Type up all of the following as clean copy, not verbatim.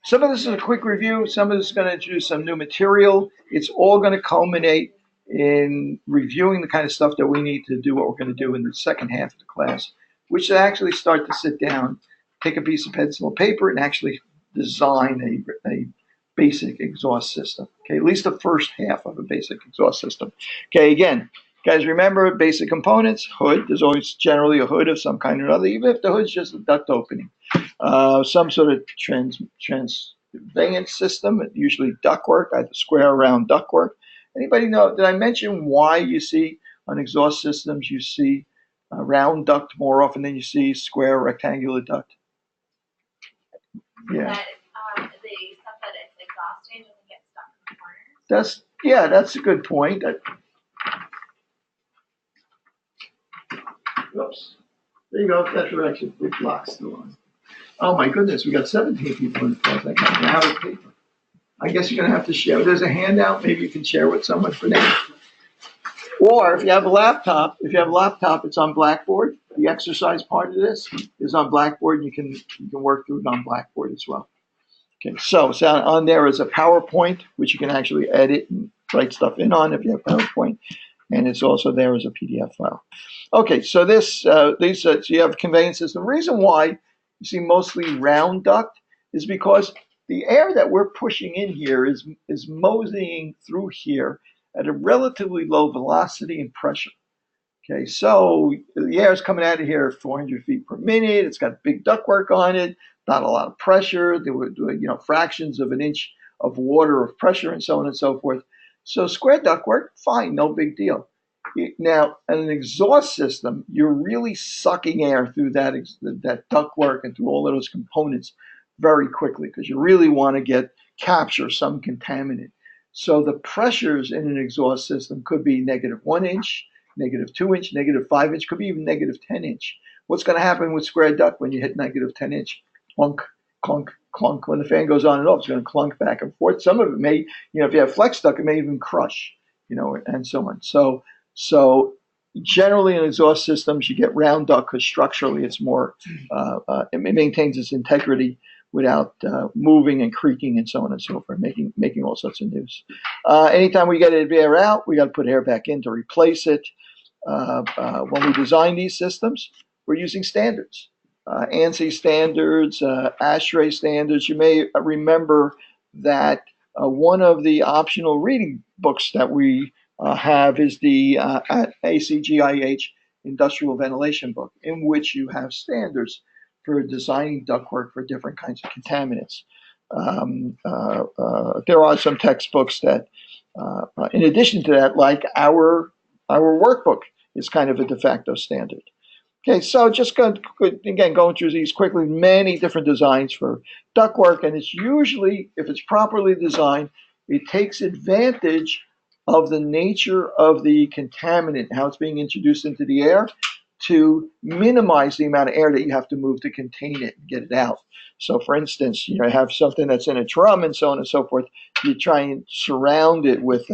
Some of this is a quick review. Some of this is going to introduce some new material. It's all going to culminate in reviewing the kind of stuff that we need to do what we're going to do in the second half of the class, which is actually start to sit down, take a piece of pencil and paper, and actually design a basic exhaust system. Okay, at least the first half of a basic exhaust system. Okay, again, guys, remember basic components, hood. There's always generally a hood of some kind or another, even if the hood's just a duct opening. Some sort of transveyance system, usually ductwork, either square or round ductwork. Anybody know, did I mention why you see on exhaust systems, you see round duct more often than you see square rectangular duct? Yeah. That, the stuff that it's exhausting doesn't get stuck in the corners. That's a good point. Oops. There you go. That's what actually it blocks the line. Oh my goodness, we got 17 people in the class. I can't have a paper. I guess you're gonna have to share. There's a handout. Maybe you can share with someone for now. Or if you have a laptop, it's on Blackboard. The exercise part of this is on Blackboard. You can work through it on Blackboard as well. Okay, so on there is a PowerPoint, which you can actually edit and write stuff in on if you have PowerPoint, and it's also there as a PDF file. Okay, so so you have a conveyance system. The reason why you see mostly round duct is because the air that we're pushing in here is moseying through here at a relatively low velocity and pressure. Okay, so the air is coming out of here at 400 feet per minute. It's got big ductwork on it, not a lot of pressure. They were doing, fractions of an inch of water of pressure and so on and so forth. So square ductwork, fine, no big deal. Now, in an exhaust system, you're really sucking air through that ductwork and through all of those components very quickly because you really want to capture some contaminant. So the pressures in an exhaust system could be -1 inch, -2 inch, -5 inch, could be even -10 inch. What's going to happen with square duct when you hit -10 inch? Clunk, clunk, clunk. When the fan goes on and off, it's going to clunk back and forth. Some of it may, if you have flex duct, it may even crush, and so on. So generally in exhaust systems, you get round duct because structurally it's more, it maintains its integrity without moving and creaking and so on and so forth, making all sorts of noise. Anytime we get air out, we got to put air back in to replace it. When we design these systems, we're using standards. ANSI standards, ASHRAE standards. You may remember that one of the optional reading books that we have is the ACGIH Industrial Ventilation book, in which you have standards for designing ductwork for different kinds of contaminants. There are some textbooks that, in addition to that, like our workbook is kind of a de facto standard. Okay, so just going through these quickly, many different designs for ductwork, and it's usually, if it's properly designed, it takes advantage of the nature of the contaminant, how it's being introduced into the air, to minimize the amount of air that you have to move to contain it and get it out. So, for instance, you have something that's in a drum and so on and so forth. You try and surround it with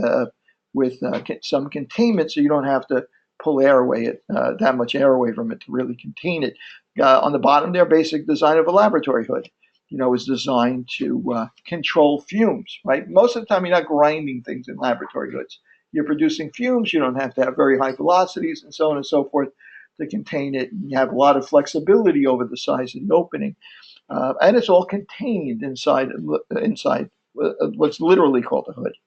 some containment, so you don't have to pull that much air away from it to really contain it. On the bottom there, basic design of a laboratory hood, is designed to control fumes, right? Most of the time, you're not grinding things in laboratory hoods. You're producing fumes. You don't have to have very high velocities and so on and so forth to contain it. You have a lot of flexibility over the size of the opening, and it's all contained inside what's literally called a hood.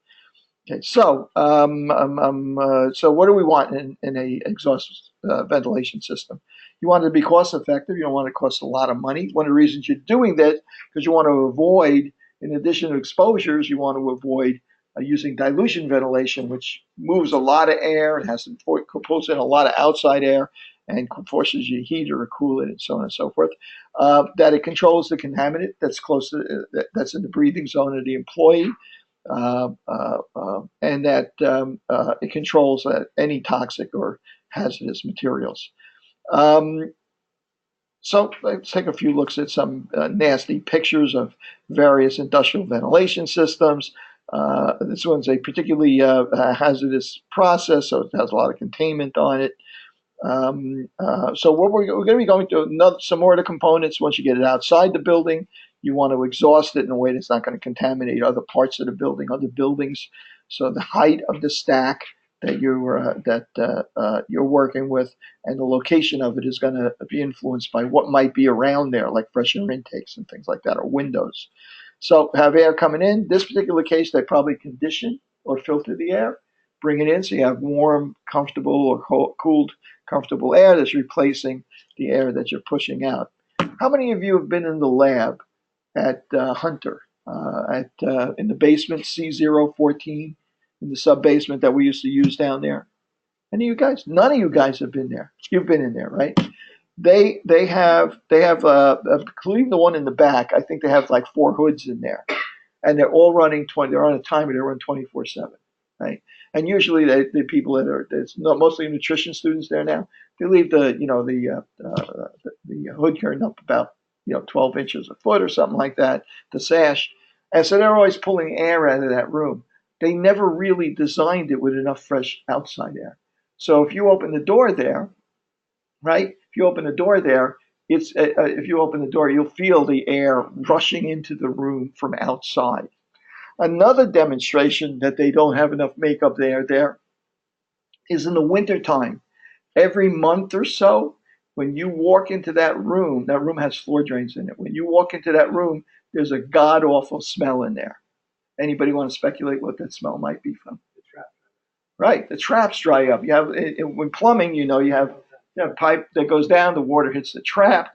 Okay, so what do we want in a exhaust ventilation system? You want it to be cost effective. You don't want it to cost a lot of money. One of the reasons you're doing that because you want to avoid, in addition to exposures, you want to avoid using dilution ventilation, which moves a lot of air and pulls in a lot of outside air and forces your heater to cool it and so on and so forth. That it controls the contaminant that's in the breathing zone of the employee. And that it controls any toxic or hazardous materials. So let's take a few looks at some nasty pictures of various industrial ventilation systems. This one's a particularly hazardous process, so it has a lot of containment on it. So what we're going to be going through some more of the components once you get it outside the building. You want to exhaust it in a way that's not going to contaminate other parts of the building, other buildings. So the height of the stack that you're working with and the location of it is going to be influenced by what might be around there, like fresh air intakes and things like that, or windows. So have air coming in. This particular case, they probably condition or filter the air, bring it in so you have warm, comfortable, or cooled, comfortable air that's replacing the air that you're pushing out. How many of you have been in the lab at Hunter, in the basement C014, in the sub basement that we used to use down there? Any of you guys? None of you guys have been there. You've been in there, right? They have including the one in the back. I think they have like 4 hoods in there, and they're all running 20. They're on a timer. They run 24/7, right? And usually the people that are, it's mostly nutrition students there now. They leave the hood curtain up about 12 inches a foot or something like that, the sash, and so they're always pulling air out of that room. They never really designed it with enough fresh outside air. So if you open the door there, right? If you open the door there, if you open the door, you'll feel the air rushing into the room from outside. Another demonstration that they don't have enough makeup there is in the wintertime. Every month or so, when you walk into that room has floor drains in it. When you walk into that room, there's a god-awful smell in there. Anybody want to speculate what that smell might be from? The trap. Right, the traps dry up. You have, when plumbing, you have a pipe that goes down, the water hits the trap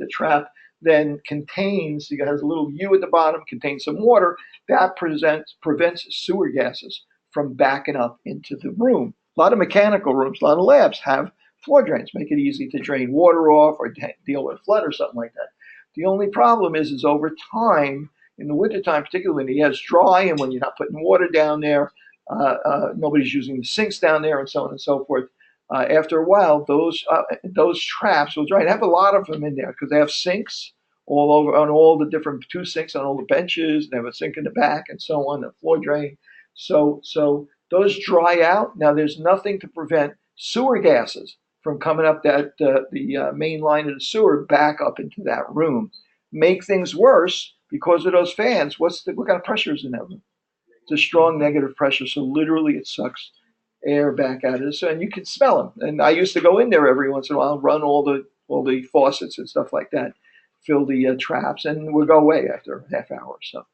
then contains, it has a little U at the bottom, contains some water, that prevents sewer gases from backing up into the room. A lot of mechanical rooms, a lot of labs have floor drains, make it easy to drain water off or deal with flood or something like that. The only problem is over time, in the wintertime, particularly when the air's dry and when you're not putting water down there, nobody's using the sinks down there and so on and so forth. After a while, those traps will dry. They have a lot of them in there because they have sinks all over on all the different 2 sinks on all the benches. They have a sink in the back and so on, a floor drain. So those dry out. Now there's nothing to prevent sewer gases from coming up the main line of the sewer back up into that room. Make things worse because of those fans. What kind of pressure is in that room? It's a strong negative pressure. So literally, it sucks air back out of it, and you can smell them. And I used to go in there every once in a while, run all the faucets and stuff like that, fill the traps, and we'll go away after a half hour or so.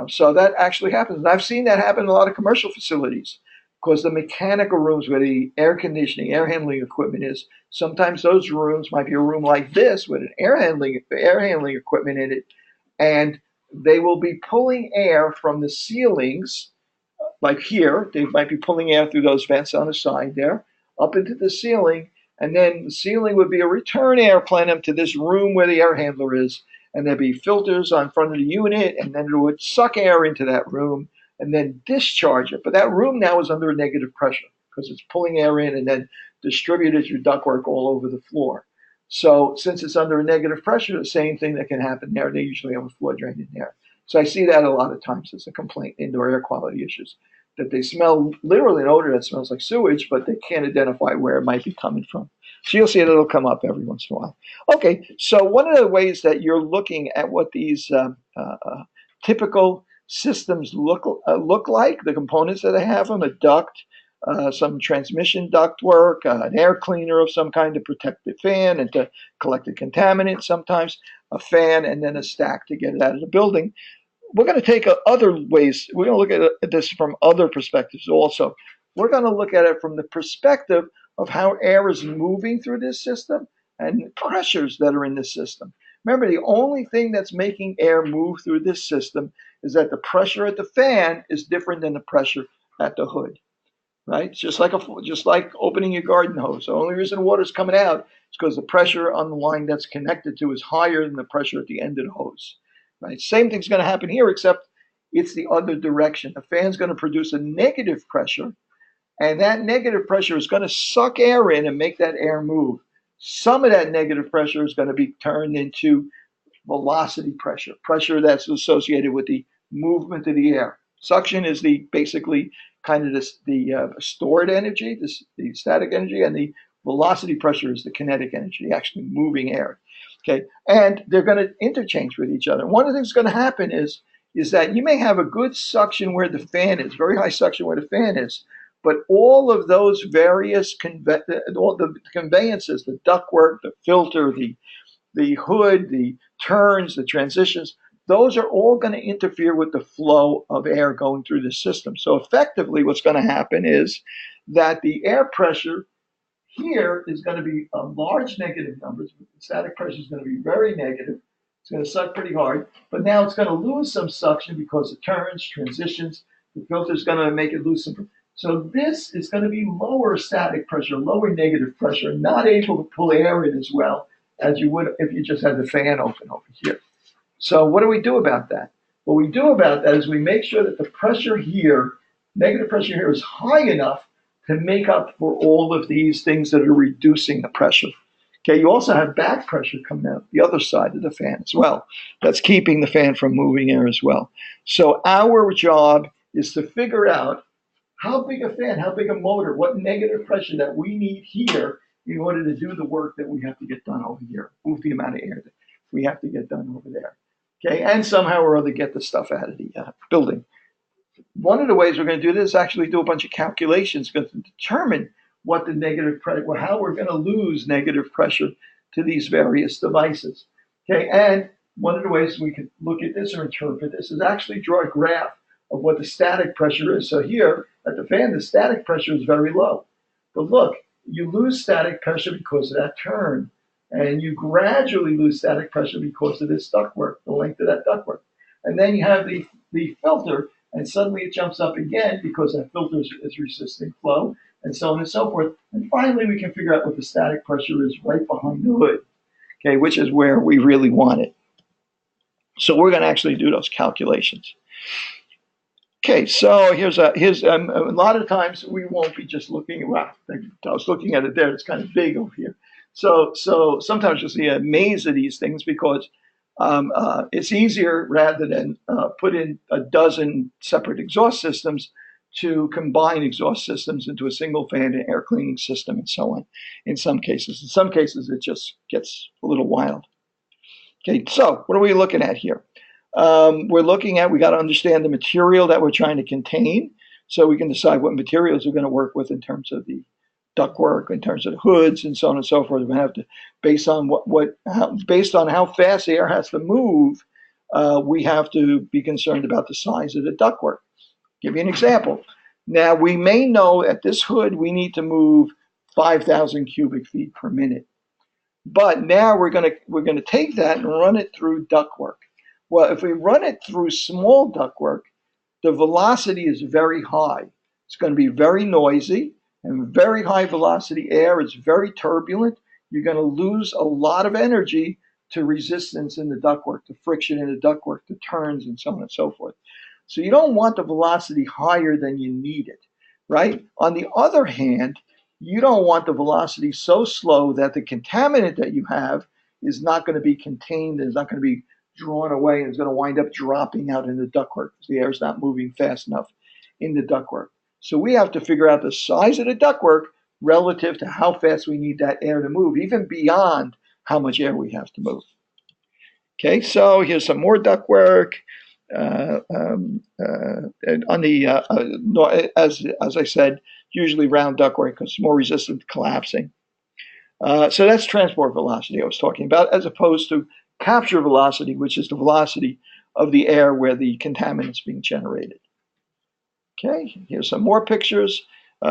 So that actually happens. And I've seen that happen in a lot of commercial facilities because the mechanical rooms where the air conditioning, air handling equipment is, sometimes those rooms might be a room like this with an air handling equipment in it, and they will be pulling air from the ceilings. Like here, they might be pulling air through those vents on the side there, up into the ceiling, and then the ceiling would be a return air plenum to this room where the air handler is, and there'd be filters on front of the unit, and then it would suck air into that room and then discharge it. But that room now is under a negative pressure because it's pulling air in and then distributed through ductwork all over the floor. So since it's under a negative pressure, the same thing that can happen there. They usually have a floor drain in there. So I see that a lot of times as a complaint, indoor air quality issues, that they smell literally an odor that smells like sewage, but they can't identify where it might be coming from. So you'll see that it'll come up every once in a while. Okay, so one of the ways that you're looking at what these typical systems look like, the components that they have them, a duct, some transmission duct work, an air cleaner of some kind to protect the fan and to collect the contaminant sometimes, a fan, and then a stack to get it out of the building. We're going to take other ways. We're going to look at this from other perspectives also. We're going to look at it from the perspective of how air is moving through this system and pressures that are in this system. Remember, the only thing that's making air move through this system is that the pressure at the fan is different than the pressure at the hood, right? It's just like opening your garden hose. The only reason water's coming out is because the pressure on the line that's connected to is higher than the pressure at the end of the hose. Right? Same thing's going to happen here, except it's the other direction. The fan's going to produce a negative pressure, and that negative pressure is going to suck air in and make that air move. Some of that negative pressure is going to be turned into velocity pressure, pressure that's associated with the movement of the air. Suction is basically kind of the stored energy, the static energy, and the velocity pressure is the kinetic energy, actually moving air. Okay, and they're going to interchange with each other. One of the things that's going to happen is that you may have a good suction where the fan is, very high suction where the fan is, but all of those various all the conveyances, the ductwork, the filter, the hood, the turns, the transitions, those are all going to interfere with the flow of air going through the system. So effectively, what's going to happen is that the air pressure here is going to be a large negative number. The static pressure is going to be very negative. It's going to suck pretty hard, but now it's going to lose some suction because it turns, transitions. The filter is going to make it lose some. So this is going to be lower static pressure, lower negative pressure, not able to pull air in as well as you would if you just had the fan open over here. So what do we do about that? What we do about that is we make sure that the pressure here, negative pressure here, is high enough to make up for all of these things that are reducing the pressure. Okay, you also have back pressure coming out the other side of the fan as well. That's keeping the fan from moving air as well. So our job is to figure out how big a fan, how big a motor, what negative pressure that we need here in order to do the work that we have to get done over here, move the amount of air that we have to get done over there. Okay, and somehow or other get the stuff out of the building. One of the ways we're going to do this is actually do a bunch of calculations to determine what the negative pressure, how we're going to lose negative pressure to these various devices. Okay, and one of the ways we can look at this or interpret this is actually draw a graph of what the static pressure is. So here at the fan, the static pressure is very low. But look, you lose static pressure because of that turn, and you gradually lose static pressure because of this ductwork, the length of that ductwork. And then you have the filter, and suddenly it jumps up again because that filter is resisting flow, and so on and so forth. And finally, we can figure out what the static pressure is right behind the hood, okay, which is where we really want it. So we're going to actually do those calculations. Okay, so here's a lot of times we won't be just looking. Wow, I was looking at it there. It's kind of big over here. So sometimes you'll see a maze of these things because it's easier rather than put in a dozen separate exhaust systems to combine exhaust systems into a single fan and air cleaning system and so on. In some cases, it just gets a little wild. Okay, so what are we looking at here? We got to understand the material that we're trying to contain so we can decide what materials we're going to work with in terms of the ductwork, in terms of the hoods, and so on and so forth. We have to, based on how fast the air has to move, we have to be concerned about the size of the ductwork. Give you an example. Now, we may know at this hood we need to move 5,000 cubic feet per minute. But now we're going to take that and run it through ductwork. Well, if we run it through small ductwork, the velocity is very high. It's going to be very noisy and very high velocity air. It's very turbulent. You're going to lose a lot of energy to resistance in the ductwork, to friction in the ductwork, to turns, and so on and so forth. So you don't want the velocity higher than you need it, right? On the other hand, you don't want the velocity so slow that the contaminant that you have is not going to be contained, is not going to be drawn away, and is going to wind up dropping out in the ductwork because the air is not moving fast enough in the ductwork. So we have to figure out the size of the ductwork relative to how fast we need that air to move, even beyond how much air we have to move. Okay, so here's some more ductwork. On the as I said, usually round ductwork because it's more resistant to collapsing. So that's transport velocity I was talking about, as opposed to capture velocity, which is the velocity of the air where the contaminant is being generated. Okay, here's some more pictures.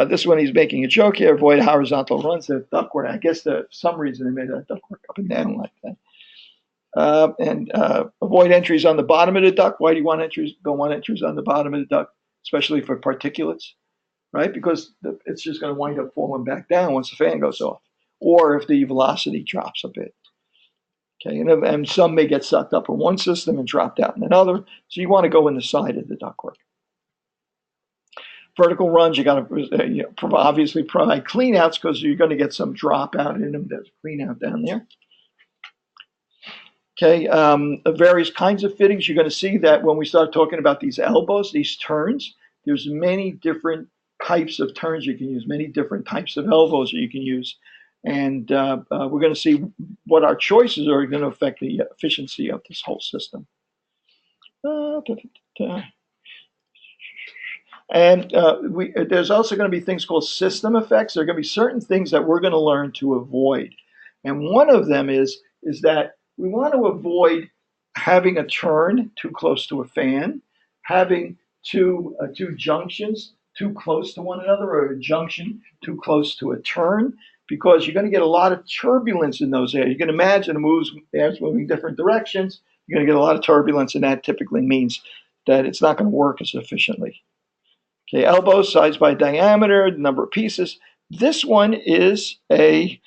This one he's making a joke here. Avoid horizontal runs of ductwork. I guess for some reason they made that ductwork up and down like that. And avoid entries on the bottom of the duct. Why do you want entries? Don't want entries on the bottom of the duct, especially for particulates, right? Because it's just going to wind up falling back down once the fan goes off, or if the velocity drops a bit. Okay, and some may get sucked up in one system and dropped out in another. So you want to go in the side of the ductwork. Vertical runs, you got to obviously provide cleanouts because you're going to get some drop out in them. There's clean out down there. Okay, various kinds of fittings. You're going to see that when we start talking about these elbows, these turns, there's many different types of turns you can use, many different types of elbows that you can use. And we're going to see what our choices are going to affect the efficiency of this whole system. And there's also going to be things called system effects. There are going to be certain things that we're going to learn to avoid. And one of them is that we want to avoid having a turn too close to a fan, having two junctions too close to one another, or a junction too close to a turn, because you're going to get a lot of turbulence in those areas. You can imagine air's moving different directions. You're going to get a lot of turbulence, and that typically means that it's not going to work as efficiently. Okay, elbows, size by diameter, number of pieces. This one is the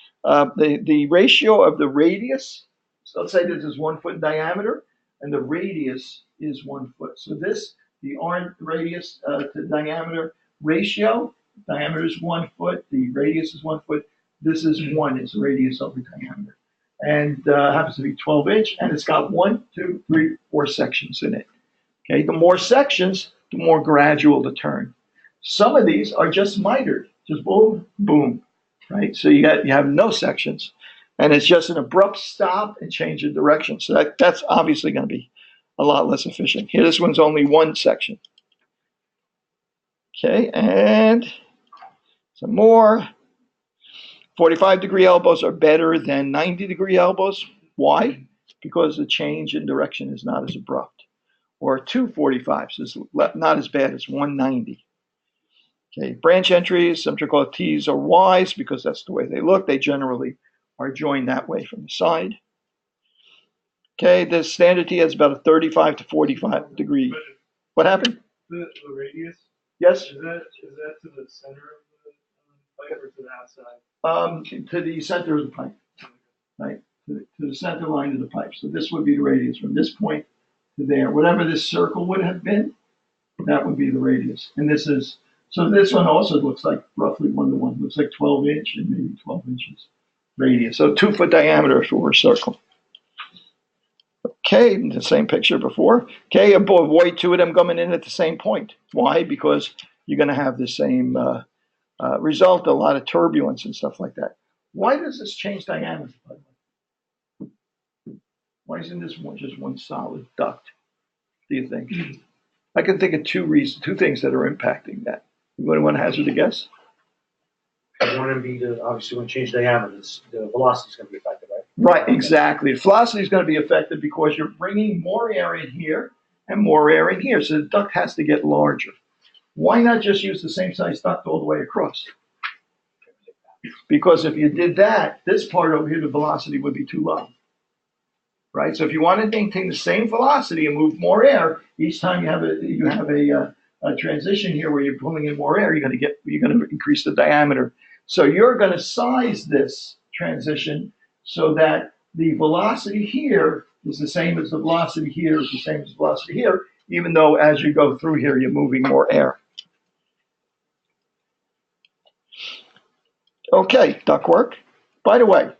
ratio of the radius. So let's say this is 1 foot in diameter, and the radius is 1 foot. So the arm radius to diameter ratio, diameter is 1 foot, the radius is 1 foot. This is 1, it's radius over diameter. And happens to be 12-inch, and it's got 1, 2, 3, 4 sections in it. Okay, the more sections, the more gradual the turn. Some of these are just mitered, just boom, boom, right? So you have no sections, and it's just an abrupt stop and change of direction. So that's obviously going to be a lot less efficient. Here, this one's only 1 section. Okay, and some more. 45-degree elbows are better than 90-degree elbows. Why? Because the change in direction is not as abrupt. Or 245s is not as bad as 190. Okay, branch entries, some call it T's or Y's because that's the way they look. They generally are joined that way from the side. Okay, the standard T has about a 35 to 45 degree. What happened? The radius? Yes? Is that to the center of the pipe or to the outside? To the center of the pipe, right? To the center line of the pipe. So this would be the radius from this point to there. Whatever this circle would have been, that would be the radius. And so this one also looks like roughly 1-to-1. Looks like 12-inch and maybe 12 inches radius. So 2 foot diameter for a circle. Okay, the same picture before. Okay, avoid 2 of them coming in at the same point. Why? Because you're going to have the same result, a lot of turbulence and stuff like that. Why does this change diameter, by the way? Why isn't this just one solid duct, do you think? I can think of two things that are impacting that. Anyone hazard a guess? You want to be obviously when you change diameters, the velocity is going to be affected, right? Right, exactly. The velocity is going to be affected because you're bringing more air in here and more air in here, so the duct has to get larger. Why not just use the same size duct all the way across? Because if you did that, this part over here, the velocity would be too low. Right? So if you want to maintain the same velocity and move more air, each time you have a transition here where you're pulling in more air, you're going to increase the diameter. So you're going to size this transition so that the velocity here is the same as the velocity here is the same as the velocity here, even though as you go through here, you're moving more air. Okay, duct work. By the way,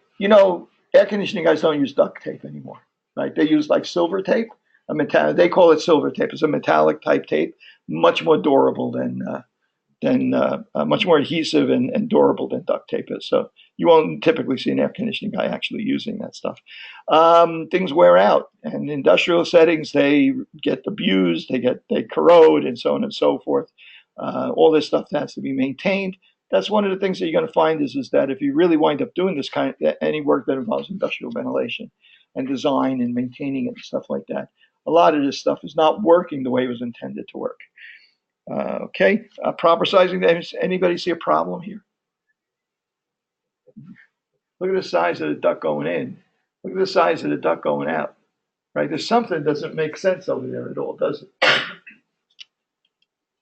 air conditioning guys don't use duct tape anymore, right? They use like silver tape. They call it silver tape. It's a metallic type tape, much more durable than much more adhesive and durable than duct tape is. So you won't typically see an air conditioning guy actually using that stuff. Things wear out, and in industrial settings they get abused, they corrode, and so on and so forth. All this stuff has to be maintained. That's one of the things that you're going to find is that if you really wind up doing this any work that involves industrial ventilation and design and maintaining it and stuff like that, a lot of this stuff is not working the way it was intended to work. Okay, proper sizing. Anybody see a problem here? Look at the size of the duct going in. Look at the size of the duct going out. Right? There's something that doesn't make sense over there at all, does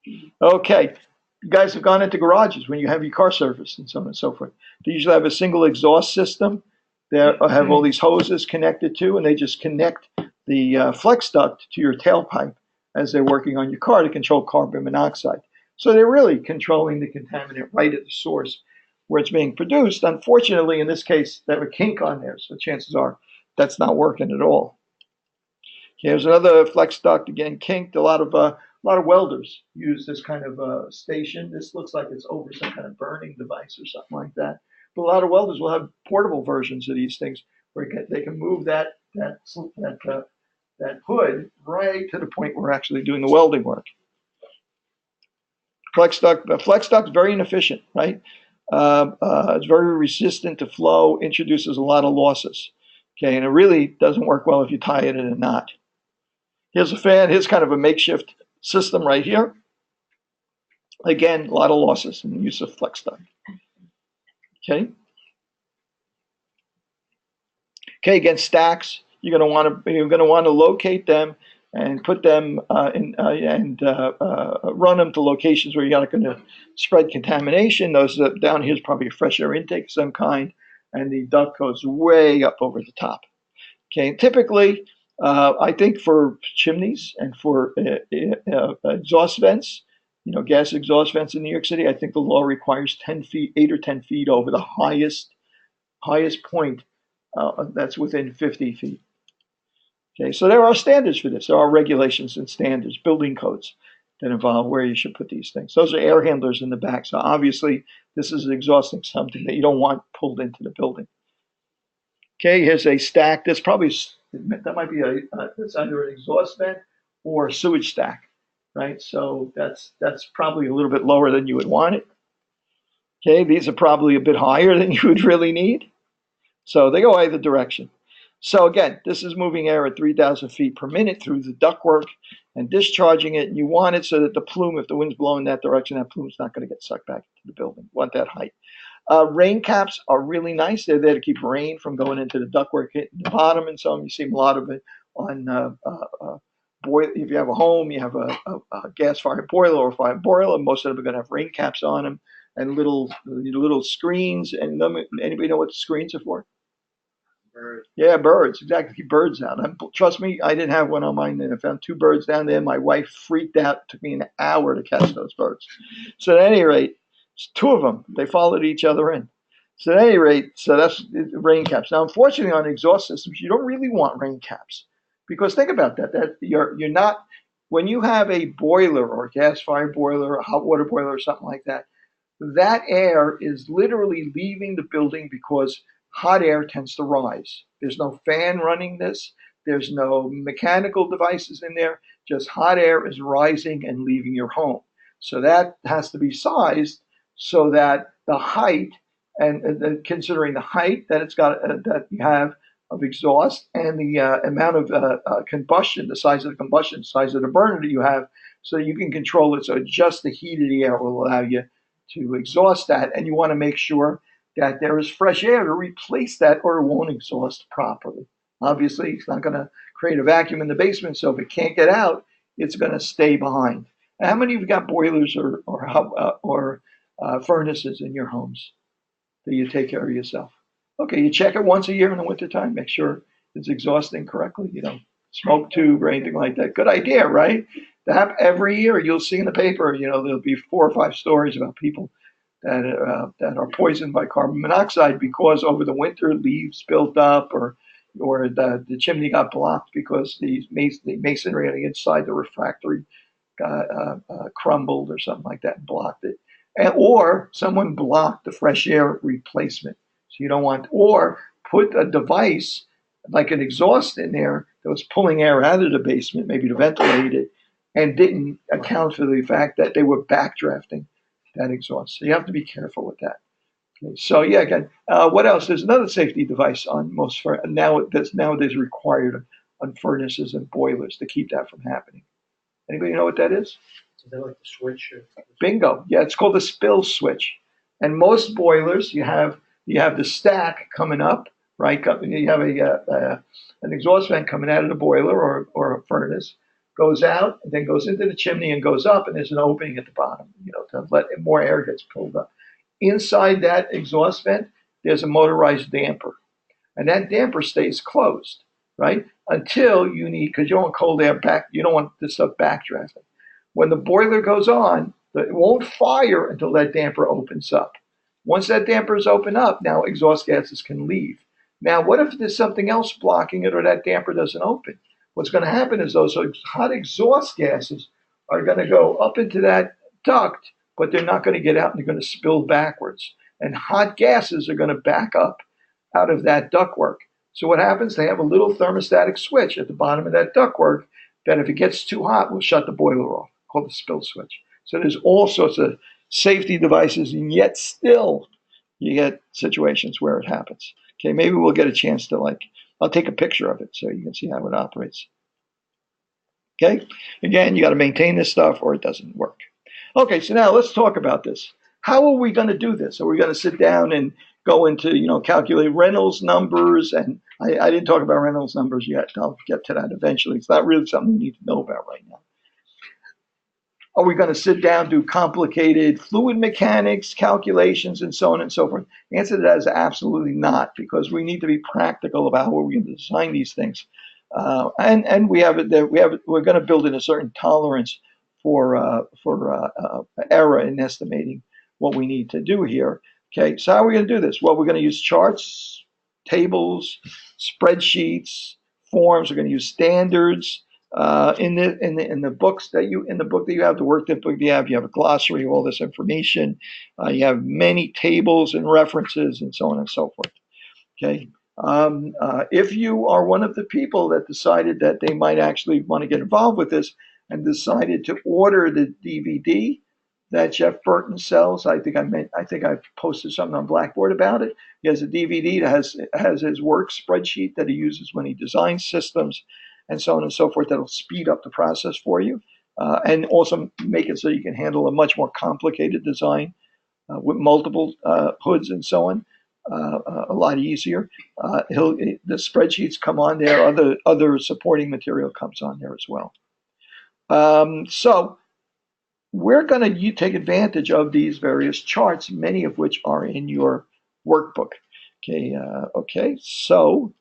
it? Okay. You guys have gone into garages when you have your car serviced and so on and so forth. They usually have a single exhaust system. They have all these hoses connected to, and they just connect the flex duct to your tailpipe as they're working on your car to control carbon monoxide. So they're really controlling the contaminant right at the source where it's being produced. Unfortunately, in this case, they have a kink on there, so chances are that's not working at all. Here's another flex duct, again kinked. A lot of welders use this kind of station. This looks like it's over some kind of burning device or something like that, But a lot of welders will have portable versions of these things where they can move that hood right to the point where we're actually doing the welding work. The flex duct is very inefficient, right? It's very resistant to flow, introduces a lot of losses. Okay, and it really doesn't work well if you tie it in a knot. Here's a fan. Here's kind of a makeshift system right here. Again, a lot of losses in the use of flex duct. Okay. Okay, again, stacks. You're going to want to locate them and put them run them to locations where you're not going to spread contamination. Those down here is probably a fresh air intake of some kind, and the duct goes way up over the top. Okay, and typically, I think for chimneys and for exhaust vents, gas exhaust vents in New York City, I think the law requires 10 feet, 8 or 10 feet over the highest point that's within 50 feet. Okay, so there are standards for this. There are regulations and standards, building codes that involve where you should put these things. Those are air handlers in the back. So obviously, this is exhausting something that you don't want pulled into the building. Okay, here's a stack. That might be it's either an exhaust vent or a sewage stack, right? So that's probably a little bit lower than you would want it. Okay, these are probably a bit higher than you would really need. So they go either direction. So again, this is moving air at 3,000 feet per minute through the ductwork and discharging it. And you want it so that the plume, if the wind's blowing that direction, that plume's not going to get sucked back into the building. You want that height. Rain caps are really nice. They're there to keep rain from going into the ductwork, hitting the bottom and so on. You see a lot of it on boil. If you have a home, you have a gas-fired boiler or a fire boiler. Most of them are going to have rain caps on them and little screens. And anybody know what the screens are for? Birds. Yeah, birds. Exactly. Keep birds out. Trust me, I didn't have one on mine. And I found 2 birds down there. My wife freaked out. It took me an hour to catch those birds. So at any rate, 2 of them, they followed each other in. So at any rate, so that's rain caps. Now, unfortunately, on exhaust systems, you don't really want rain caps because think about that you're not, when you have a boiler or a gas-fired boiler, or a hot water boiler or something like that, that air is literally leaving the building because hot air tends to rise. There's no fan running this. There's no mechanical devices in there. Just hot air is rising and leaving your home. So that has to be sized so that the height, and considering the height that it's got, that you have of exhaust and the amount of combustion, the size of the combustion, size of the burner that you have, so you can control it. So just the heat of the air will allow you to exhaust that. And you want to make sure that there is fresh air to replace that or it won't exhaust properly. Obviously, it's not going to create a vacuum in the basement, so if it can't get out, it's going to stay behind. And how many of you got boilers or furnaces in your homes that you take care of yourself? Okay, you check it once a year in the wintertime, make sure it's exhausting correctly. You don't smoke tube or anything like that. Good idea, right? That every year you'll see in the paper, there'll be 4 or 5 stories about people that are poisoned by carbon monoxide because over the winter leaves built up or the chimney got blocked because the masonry on the inside, the refractory got crumbled or something like that and blocked it. Or someone blocked the fresh air replacement. So you don't want, or put a device like an exhaust in there that was pulling air out of the basement, maybe to ventilate it, and didn't account for the fact that they were backdrafting that exhaust. So you have to be careful with that. Okay, so yeah, again, what else? There's another safety device on most that's nowadays required on furnaces and boilers to keep that from happening. Anybody know what that is? Is that like the switch? Bingo. Yeah, it's called the spill switch. And most boilers, you have the stack coming up, right? You have an exhaust vent coming out of the boiler or a furnace, goes out, and then goes into the chimney and goes up, and there's an opening at the bottom, to let more air gets pulled up. Inside that exhaust vent, there's a motorized damper, and that damper stays closed, right? Until you need, because you don't want cold air back, you don't want this stuff backdrafting. When the boiler goes on, it won't fire until that damper opens up. Once that damper is open up, now exhaust gases can leave. Now, what if there's something else blocking it or that damper doesn't open? What's going to happen is those hot exhaust gases are going to go up into that duct, but they're not going to get out and they're going to spill backwards. and hot gases are going to back up out of that ductwork. So what happens? They have a little thermostatic switch at the bottom of that ductwork that if it gets too hot, will shut the boiler off, called the spill switch. So there's all sorts of safety devices, and yet still you get situations where it happens. Okay, maybe we'll get a chance to I'll take a picture of it so you can see how it operates. Okay, again, you got to maintain this stuff or it doesn't work. Okay, so now let's talk about this. How are we going to do this? Are we going to sit down and go into, calculate Reynolds numbers? And I didn't talk about Reynolds numbers yet. I'll get to that eventually. It's not really something we need to know about right now. Are we going to sit down, do complicated fluid mechanics, calculations, and so on and so forth? The answer to that is absolutely not, because we need to be practical about how we're going to design these things. And we're going to build in a certain tolerance for error in estimating what we need to do here. Okay, so how are we going to do this? Well, we're going to use charts, tables, spreadsheets, forms. We're going to use standards. In the book that you have, the workbook you have a glossary of all this information. You have many tables and references and so on and so forth. Okay. If you are one of the people that decided that they might actually want to get involved with this and decided to order the DVD that Jeff Burton sells, I think I've posted something on Blackboard about it. He has a DVD that has his work spreadsheet that he uses when he designs systems and so on and so forth. That'll speed up the process for you and also make it so you can handle a much more complicated design with multiple hoods and so on. A lot easier. The spreadsheets come on there. Other supporting material comes on there as well. So we're going to take advantage of these various charts, many of which are in your workbook. Okay. So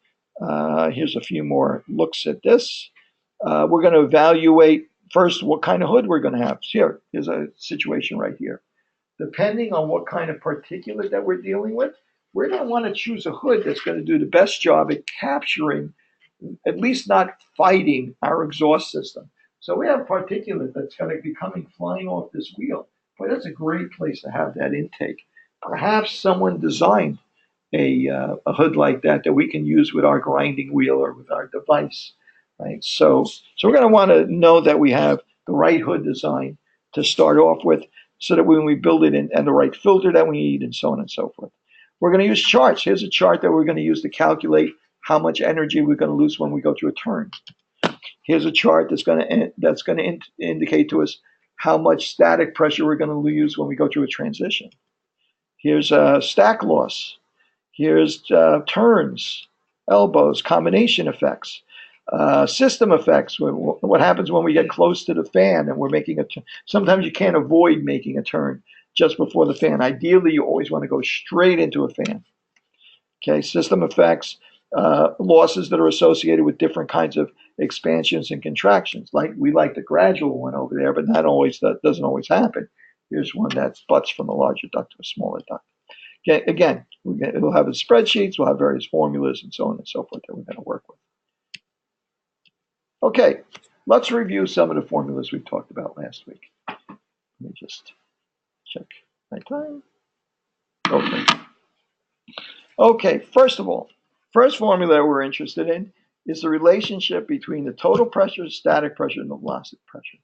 here's a few more looks at this. We're going to evaluate first what kind of hood we're going to have. So here's a situation right here. Depending on what kind of particulate that we're dealing with, we're going to want to choose a hood that's going to do the best job at capturing, at least not fighting, our exhaust system. So we have particulate that's going to be flying off this wheel. But that's a great place to have that intake. Perhaps someone designed a hood like that we can use with our grinding wheel or with our device, right? So we're going to want to know that we have the right hood design to start off with, so that when we build it in, and the right filter that we need, and so on and so forth. We're going to use charts. Here's a chart that we're going to use to calculate how much energy we're going to lose when we go through a turn. Here's a chart that's going to indicate to us how much static pressure we're going to use when we go through a transition. Here's stack loss. Here's turns, elbows, combination effects, system effects. What happens when we get close to the fan and we're making a turn? Sometimes you can't avoid making a turn just before the fan. Ideally, you always want to go straight into a fan. Okay, system effects, losses that are associated with different kinds of expansions and contractions. We like the gradual one over there, but that doesn't always happen. Here's one that butts from a larger duct to a smaller duct. Okay, again, we'll have the spreadsheets, we'll have various formulas and so on and so forth that we're going to work with. Okay, let's review some of the formulas we talked about last week. Let me just check my time. Okay, first of all, first formula we're interested in is the relationship between the total pressure, static pressure, and the velocity pressure,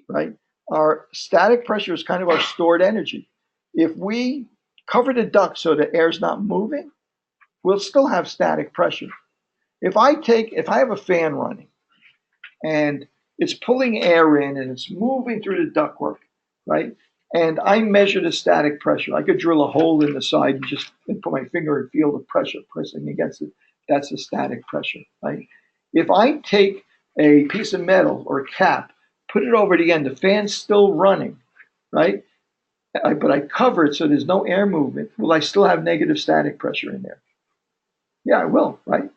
right? Our static pressure is kind of our stored energy. If we cover the duct so the air's not moving, we'll still have static pressure. If I have a fan running and it's pulling air in and it's moving through the ductwork, right? And I measure the static pressure. I could drill a hole in the side and just put my finger and feel the pressure pressing against it. That's the static pressure, right? If I take a piece of metal or a cap, put it over the end, the fan's still running, right? But I cover it so there's no air movement. Will I still have negative static pressure in there? Yeah, I will, right?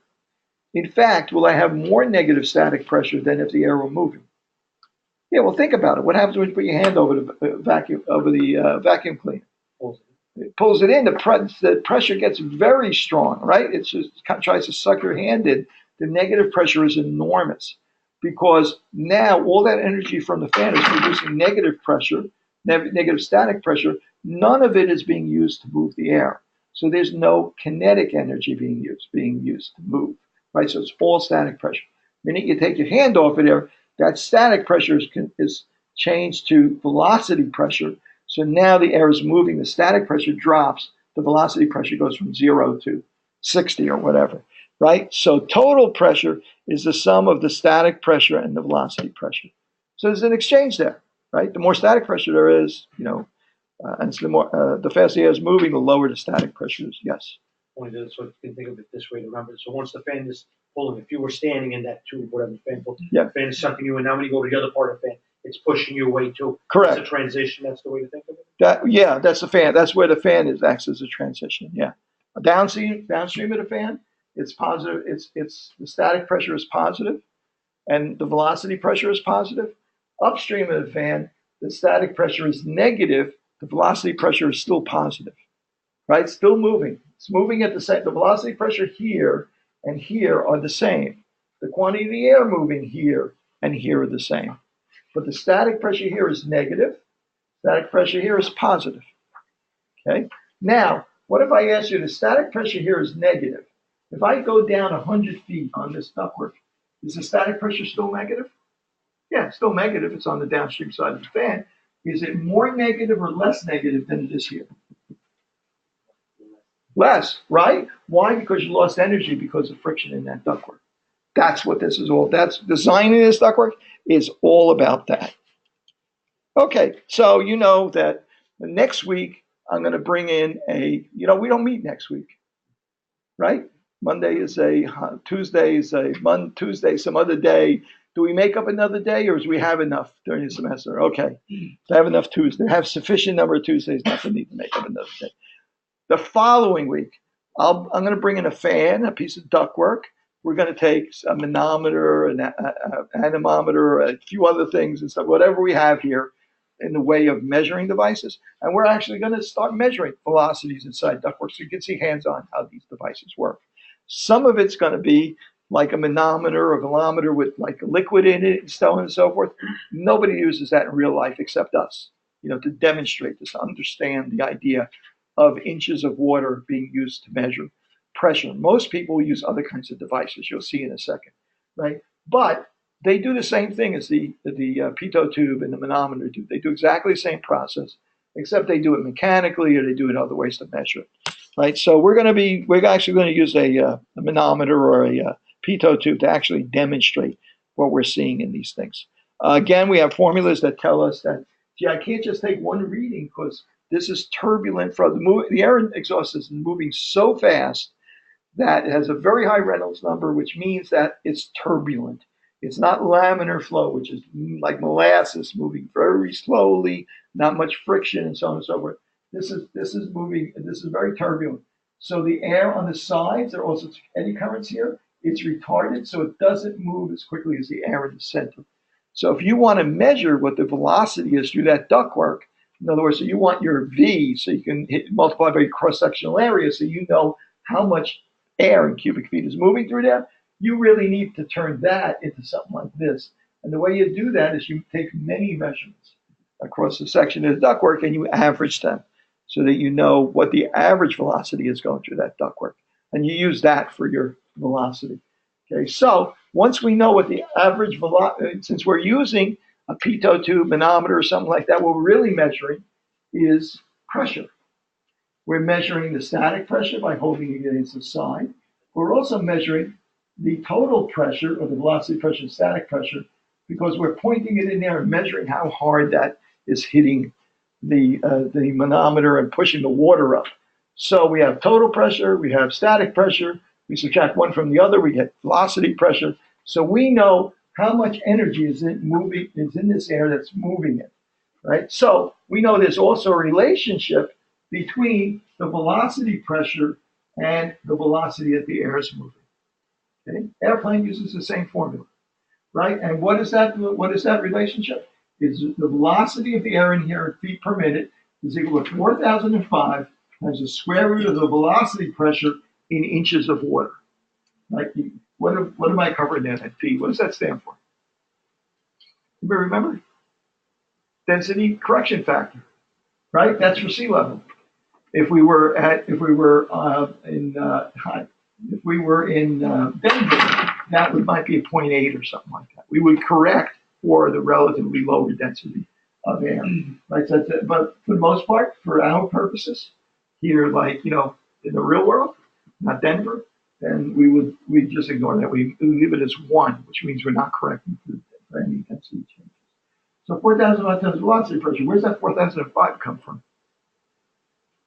In fact, will I have more negative static pressure than if the air were moving? Yeah, well, think about it. What happens when you put your hand over the vacuum cleaner? It pulls it in. The pressure gets very strong, right? It just tries to suck your hand in. The negative pressure is enormous because now all that energy from the fan is producing negative pressure, negative static pressure, none of it is being used to move the air. So there's no kinetic energy being used to move, right? So it's all static pressure. The minute you take your hand off of there, that static pressure is changed to velocity pressure. So now the air is moving, the static pressure drops, the velocity pressure goes from 0 to 60 or whatever, right? So total pressure is the sum of the static pressure and the velocity pressure. So there's an exchange there, right? The more static pressure there is, and so the faster the air is moving, the lower the static pressure is. Yes. Only so you can think of it this way to remember. So once the fan is pulling, if you were standing in that tube, whatever the fan pulls, Yeah. the fan is sucking you in. Now when you go to the other part of the fan, it's pushing you away too. Correct. It's a transition. That's the way to think of it. That's the fan. That's where the fan acts as a transition. Yeah. Downstream of the fan, it's positive. It's the static pressure is positive, and the velocity pressure is positive. Upstream of the fan, the static pressure is negative. The velocity pressure is still positive, right? Still moving. It's moving at the same. The velocity pressure here and here are the same. The quantity of the air moving here and here are the same. But the static pressure here is negative. Static pressure here is positive. Okay. Now, what if I ask you the static pressure here is negative? If I go down 100 feet on this ductwork, is the static pressure still negative? Yeah, it's still negative. It's on the downstream side of the fan. Is it more negative or less negative than it is here? Less, right? Why? Because you lost energy because of friction in that ductwork. That's what this is all. That's designing this ductwork is all about that. Okay, so you know that next week I'm going to bring in we don't meet next week, right? Monday is Tuesday is Tuesday, some other day. Do we make up another day, or do we have enough during the semester? Okay, to have enough Tuesday, have sufficient number of Tuesdays, not to need to make up another day. The following week, I'm going to bring in a fan, a piece of ductwork. We're going to take a manometer, an anemometer, a few other things and stuff, whatever we have here in the way of measuring devices. And we're actually going to start measuring velocities inside ductwork so you can see hands-on how these devices work. Some of it's going to be like a manometer or a velometer with like a liquid in it and so on and so forth. Nobody uses that in real life except us, to demonstrate this, to understand the idea of inches of water being used to measure pressure. Most people use other kinds of devices. You'll see in a second, right? But they do the same thing as the pitot tube and the manometer do. They do exactly the same process, except they do it mechanically or they do it other ways to measure it, right? So we're actually going to use a manometer or a pitot tube to actually demonstrate what we're seeing in these things. Again, we have formulas that tell us that, I can't just take one reading because this is turbulent. The air exhaust is moving so fast that it has a very high Reynolds number, which means that it's turbulent. It's not laminar flow, which is like molasses moving very slowly, not much friction, and so on and so forth. This is very turbulent. So the air on the sides, there are also eddy currents here. It's retarded, so it doesn't move as quickly as the air in the center. So if you want to measure what the velocity is through that ductwork, in other words, so you want your V, so you can multiply by cross-sectional area, so you know how much air in cubic feet is moving through there. You really need to turn that into something like this. And the way you do that is you take many measurements across the section of the ductwork and you average them so that you know what the average velocity is going through that ductwork. And you use that for your velocity. Okay, so once we know what the average velocity, since we're using a pitot tube, manometer, or something like that, what we're really measuring is pressure. We're measuring the static pressure by holding it against the side. We're also measuring the total pressure, or the velocity pressure, static pressure, because we're pointing it in there and measuring how hard that is hitting the manometer and pushing the water up. So we have total pressure, we have static pressure, we subtract one from the other, we get velocity pressure. So we know how much energy is in this air that's moving it, right? So we know there's also a relationship between the velocity pressure and the velocity that the air is moving. Okay? Airplane uses the same formula, right? And what is that relationship? Is the velocity of the air in here in feet per minute is equal to 4,005 times the square root of the velocity pressure in inches of water. Right? What am I covering there at feet? What does that stand for? Anybody remember? density correction factor, right? That's for sea level. If we were in Denver, that might be a 0.8 or something like that. We would correct for the relatively lower density of air, right? So but for the most part, for our purposes here, like in the real world, not Denver, then we just ignore that. We leave it as 1, which means we're not correcting for any density changes. So 4,005 times velocity pressure. Where's that 4,005 come from?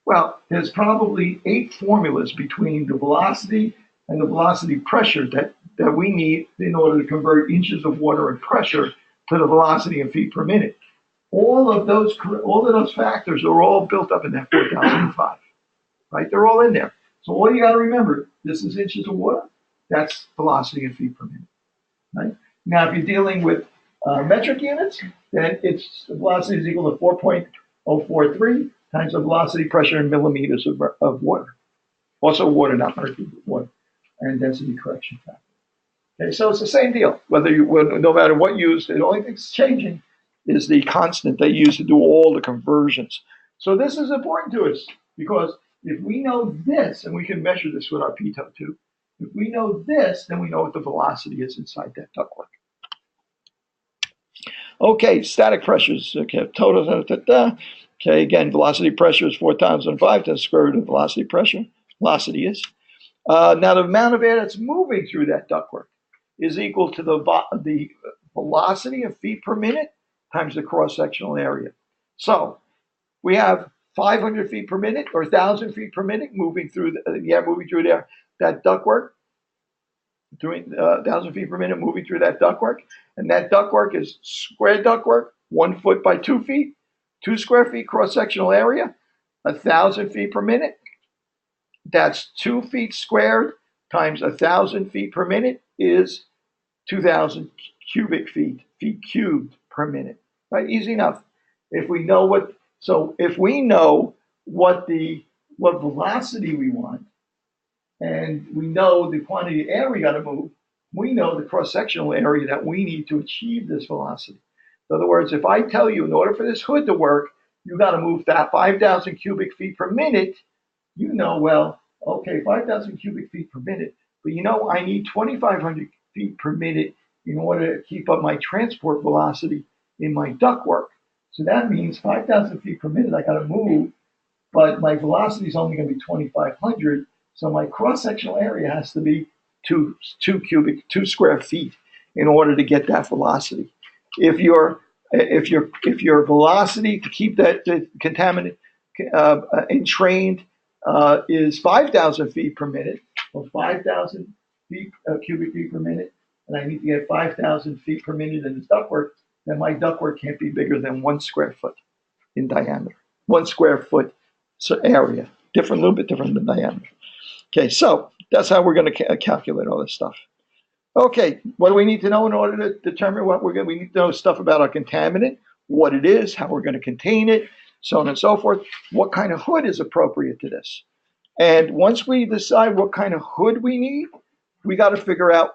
Well, there's probably 8 formulas between the velocity and the velocity pressure that we need in order to convert inches of water and pressure to the velocity in feet per minute. All of those factors are all built up in that 4,005, right? They're all in there. So all you got to remember, this is inches of water. That's velocity in feet per minute, right? Now, if you're dealing with metric units, then its velocity is equal to 4.043 times the velocity pressure in millimeters of water. Also water, not mercury, but water, and density correction factor. Okay, so it's the same deal. No matter what used, the only thing that's changing is the constant they use to do all the conversions. So this is important to us because if we know this, and we can measure this with our pitot tube, if we know this, then we know what the velocity is inside that ductwork. Okay, static pressures. Okay, total. Okay, again, velocity pressure is 4,005 times the square root of velocity pressure. Velocity is. Now, the amount of air that's moving through that ductwork is equal to the velocity in feet per minute times the cross-sectional area. So we have 500 feet per minute or 1,000 feet per minute moving through the air moving through there, that ductwork. Doing 1,000 feet per minute moving through that ductwork, and that ductwork is square ductwork, 1 foot by 2 feet, 2 square feet cross-sectional area, 1,000 feet per minute. That's 2 feet squared times 1,000 feet per minute is 2,000 cubic feet cubed per minute. Right? Easy enough. If we know what velocity we want, and we know the quantity of air we got to move, we know the cross-sectional area that we need to achieve this velocity. In other words, if I tell you in order for this hood to work, you got to move that 5,000 cubic feet per minute, well, okay, 5,000 cubic feet per minute, but I need 2,500 feet per minute in order to keep up my transport velocity in my ductwork. So that means 5,000 feet per minute I got to move, but my velocity is only going to be 2,500. So my cross-sectional area has to be 2 square feet in order to get that velocity. If your velocity to keep that contaminant entrained is 5,000 feet per minute, or 5,000 cubic feet per minute, and I need to get 5,000 feet per minute in this ductwork, then my ductwork can't be bigger than 1 square foot in diameter. 1 square foot area, a little bit different than diameter. Okay, so that's how we're going to calculate all this stuff. Okay, what do we need to know in order to determine we need to know stuff about our contaminant, what it is, how we're going to contain it, so on and so forth. What kind of hood is appropriate to this? And once we decide what kind of hood we need, we got to figure out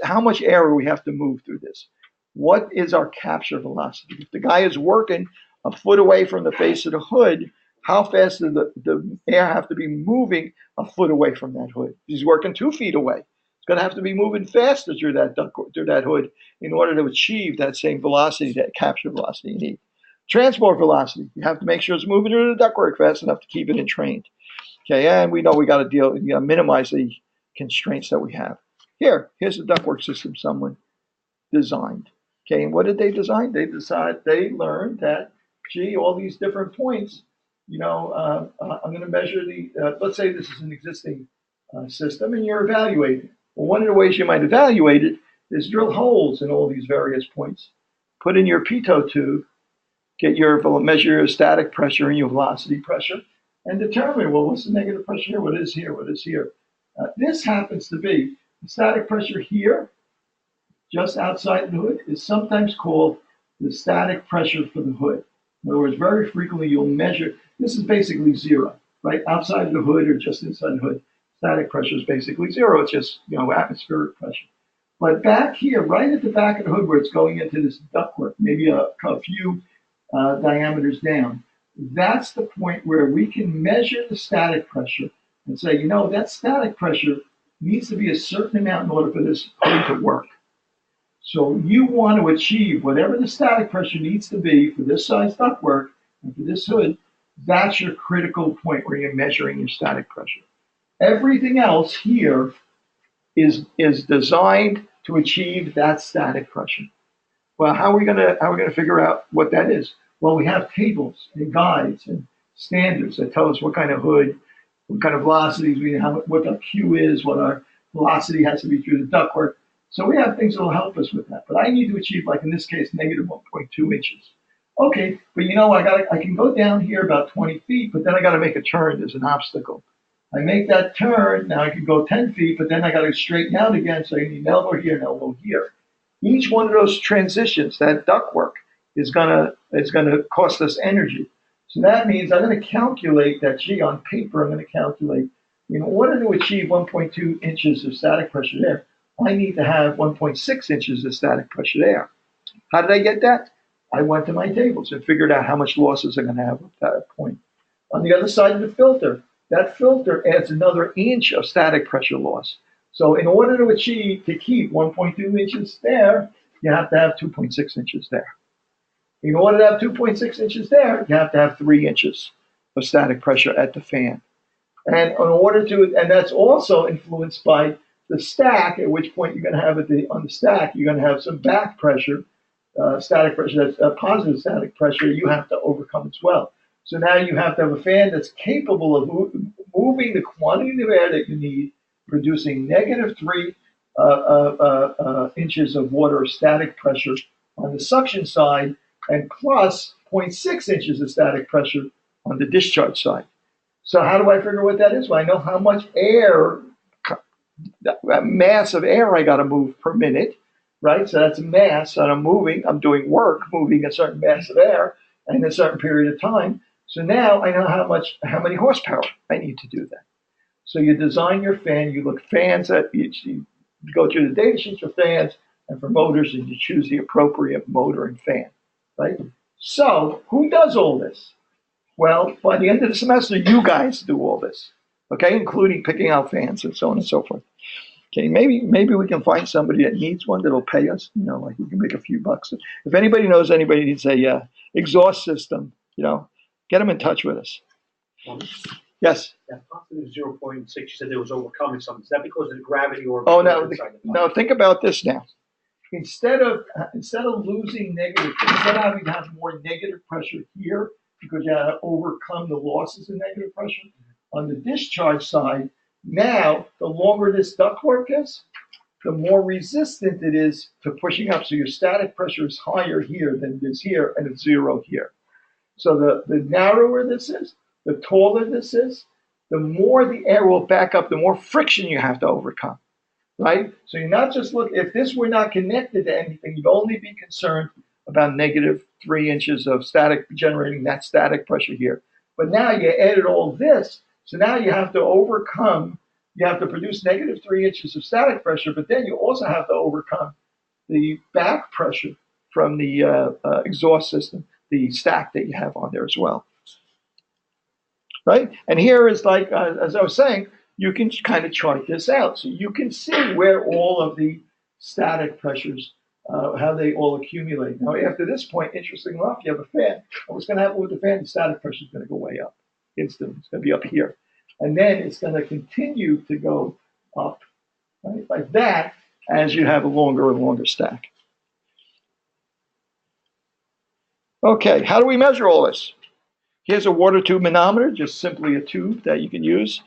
how much air we have to move through this. What is our capture velocity? If the guy is working a foot away from the face of the hood, how fast does the air have to be moving a foot away from that hood? If he's working 2 feet away, it's going to have to be moving faster through that hood in order to achieve that same velocity, that capture velocity you need. Transport velocity, you have to make sure it's moving through the ductwork fast enough to keep it entrained. Okay, and we know we got to minimize the constraints that we have. Here's the ductwork system someone designed. Okay, and what did they design? They learned that, all these different points, I'm going to measure let's say this is an existing system and you're evaluating. Well, one of the ways you might evaluate it is drill holes in all these various points, put in your pitot tube, measure your static pressure and your velocity pressure, and determine, well, what's the negative pressure here? What is here? What is here? This happens to be the static pressure here, just outside the hood, is sometimes called the static pressure for the hood. In other words, very frequently you'll measure, this is basically zero, right? Outside the hood or just inside the hood, static pressure is basically zero. It's just, atmospheric pressure. But back here, right at the back of the hood where it's going into this ductwork, maybe a few diameters down. That's the point where we can measure the static pressure and say, you know, that static pressure needs to be a certain amount in order for this hood to work. So you want to achieve whatever the static pressure needs to be for this size ductwork and for this hood. That's your critical point where you're measuring your static pressure. Everything else here is designed to achieve that static pressure. Well, how are we gonna figure out what that is? Well, we have tables and guides and standards that tell us what kind of hood, what kind of velocities we have, what our Q is, what our velocity has to be through the ductwork. So we have things that will help us with that. But I need to achieve, like in this case, negative 1.2 inches. Okay, but you know, I can go down here about 20 feet, but then I got to make a turn. There's an obstacle. I make that turn. Now I can go 10 feet, but then I got to straighten out again. So you need an elbow here, an elbow here. Each one of those transitions, that ductwork, is gonna cost us energy. So that means I'm going to calculate that. Gee, on paper, I'm going to calculate. In order to achieve 1.2 inches of static pressure there, I need to have 1.6 inches of static pressure there. How did I get that? I went to my tables and figured out how much losses I'm going to have at that point. On the other side of the filter, that filter adds another inch of static pressure loss. So in order to keep 1.2 inches there, you have to have 2.6 inches there. In order to have 2.6 inches there, you have to have 3 inches of static pressure at the fan. And that's also influenced by the stack, at which point you're going to have on the stack, you're going to have some back pressure, static pressure, that's a positive static pressure you have to overcome as well. So now you have to have a fan that's capable of moving the quantity of air that you need, producing negative 3 inches of water static pressure on the suction side, and plus 0.6 inches of static pressure on the discharge side. So how do I figure what that is? Well, I know how much air, that mass of air I got to move per minute, right? So that's mass, and I'm doing work, moving a certain mass of air in a certain period of time. So now I know how many horsepower I need to do that. So you design your fan, you look fans at you go through the data sheets for fans and for motors, and you choose the appropriate motor and fan, right? So who does all this? Well, by the end of the semester, you guys do all this, okay, including picking out fans and so on and so forth. Okay, maybe we can find somebody that needs one that'll pay us. You know, like we can make a few bucks. If anybody knows anybody needs a exhaust system, you know, get them in touch with us. Yes. That positive 0.6, you said there was overcoming something. Is that because of the gravity or? Oh no! Think about this now. Instead of losing negative, instead of having to have more negative pressure here because you have to overcome the losses in negative pressure on the discharge side. Now, the longer this ductwork is, the more resistant it is to pushing up. So your static pressure is higher here than it is here, and it's 0 here. So the narrower this is, the taller this is, the more the air will back up, the more friction you have to overcome, right? So you're not just looking, if this were not connected to anything, you'd only be concerned about negative 3 inches of static, generating that static pressure here. But now you added all this, so now you have to overcome, you have to produce negative 3 inches of static pressure, but then you also have to overcome the back pressure from the exhaust system, the stack that you have on there as well. Right? And here is like, as I was saying, you can kind of chart this out. So you can see where all of the static pressures, how they all accumulate. Now, after this point, interestingly enough, you have a fan. And what's going to happen with the fan? The static pressure is going to go way up instantly. It's going to be up here. And then it's going to continue to go up, right? Like that, as you have a longer and longer stack. Okay, how do we measure all this? Here's a water tube manometer, just simply a tube that you can use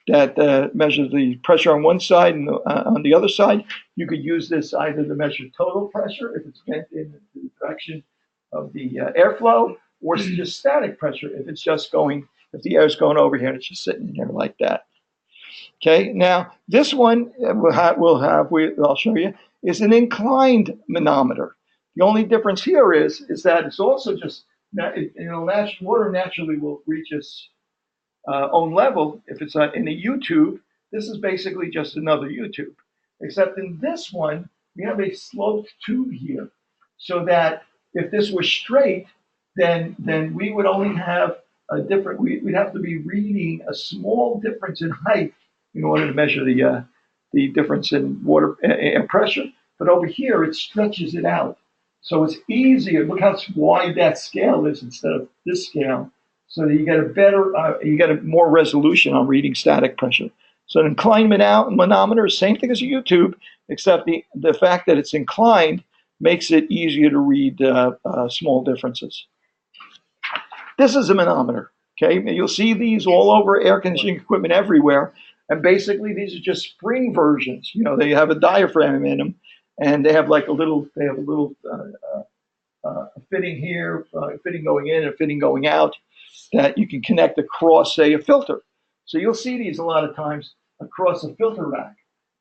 that measures the pressure on one side and on the other side. You could use this either to measure total pressure if it's bent in the direction of the airflow, or just static pressure if it's just going, if the air is going over here and it's just sitting here like that. Okay, now this one I'll show you, is an inclined manometer. The only difference here is that it's also just, water naturally will reach its own level. If it's in a U-tube, this is basically just another U-tube. Except in this one, we have a sloped tube here, so that if this was straight, then we would only have we'd have to be reading a small difference in height in order to measure the difference in water air pressure. But over here, it stretches it out. So it's easier. Look how wide that scale is instead of this scale. So that you get a better, you get a more resolution on reading static pressure. So an inclined manometer is the same thing as a U-tube, except the fact that it's inclined makes it easier to read small differences. This is a manometer, okay? You'll see these all over air conditioning equipment everywhere. And basically, these are just spring versions. You know, they have a diaphragm in them, and they have like a little fitting here, fitting going in and fitting going out that you can connect across, say, a filter. So you'll see these a lot of times across a filter rack.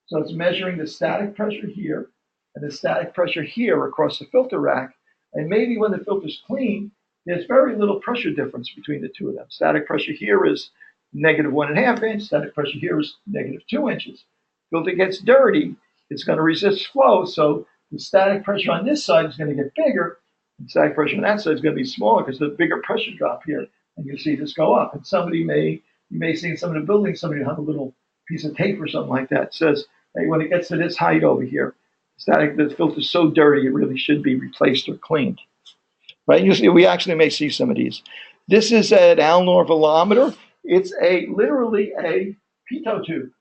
So it's measuring the static pressure here and the static pressure here across the filter rack. And maybe when the filter's clean, there's very little pressure difference between the two of them. Static pressure here is -1.5 inch. Static pressure here is -2 inches. Filter gets dirty, it's going to resist flow. So the static pressure on this side is going to get bigger. And static pressure on that side is going to be smaller because there's a bigger pressure drop here. And you see this go up. And you may see in some of the buildings, somebody will have a little piece of tape or something like that. It says, hey, when it gets to this height over here, the filter's so dirty, it really should be replaced or cleaned. Right? You see, we actually may see some of these. This is an Alnor velometer. It's literally a pitot tube,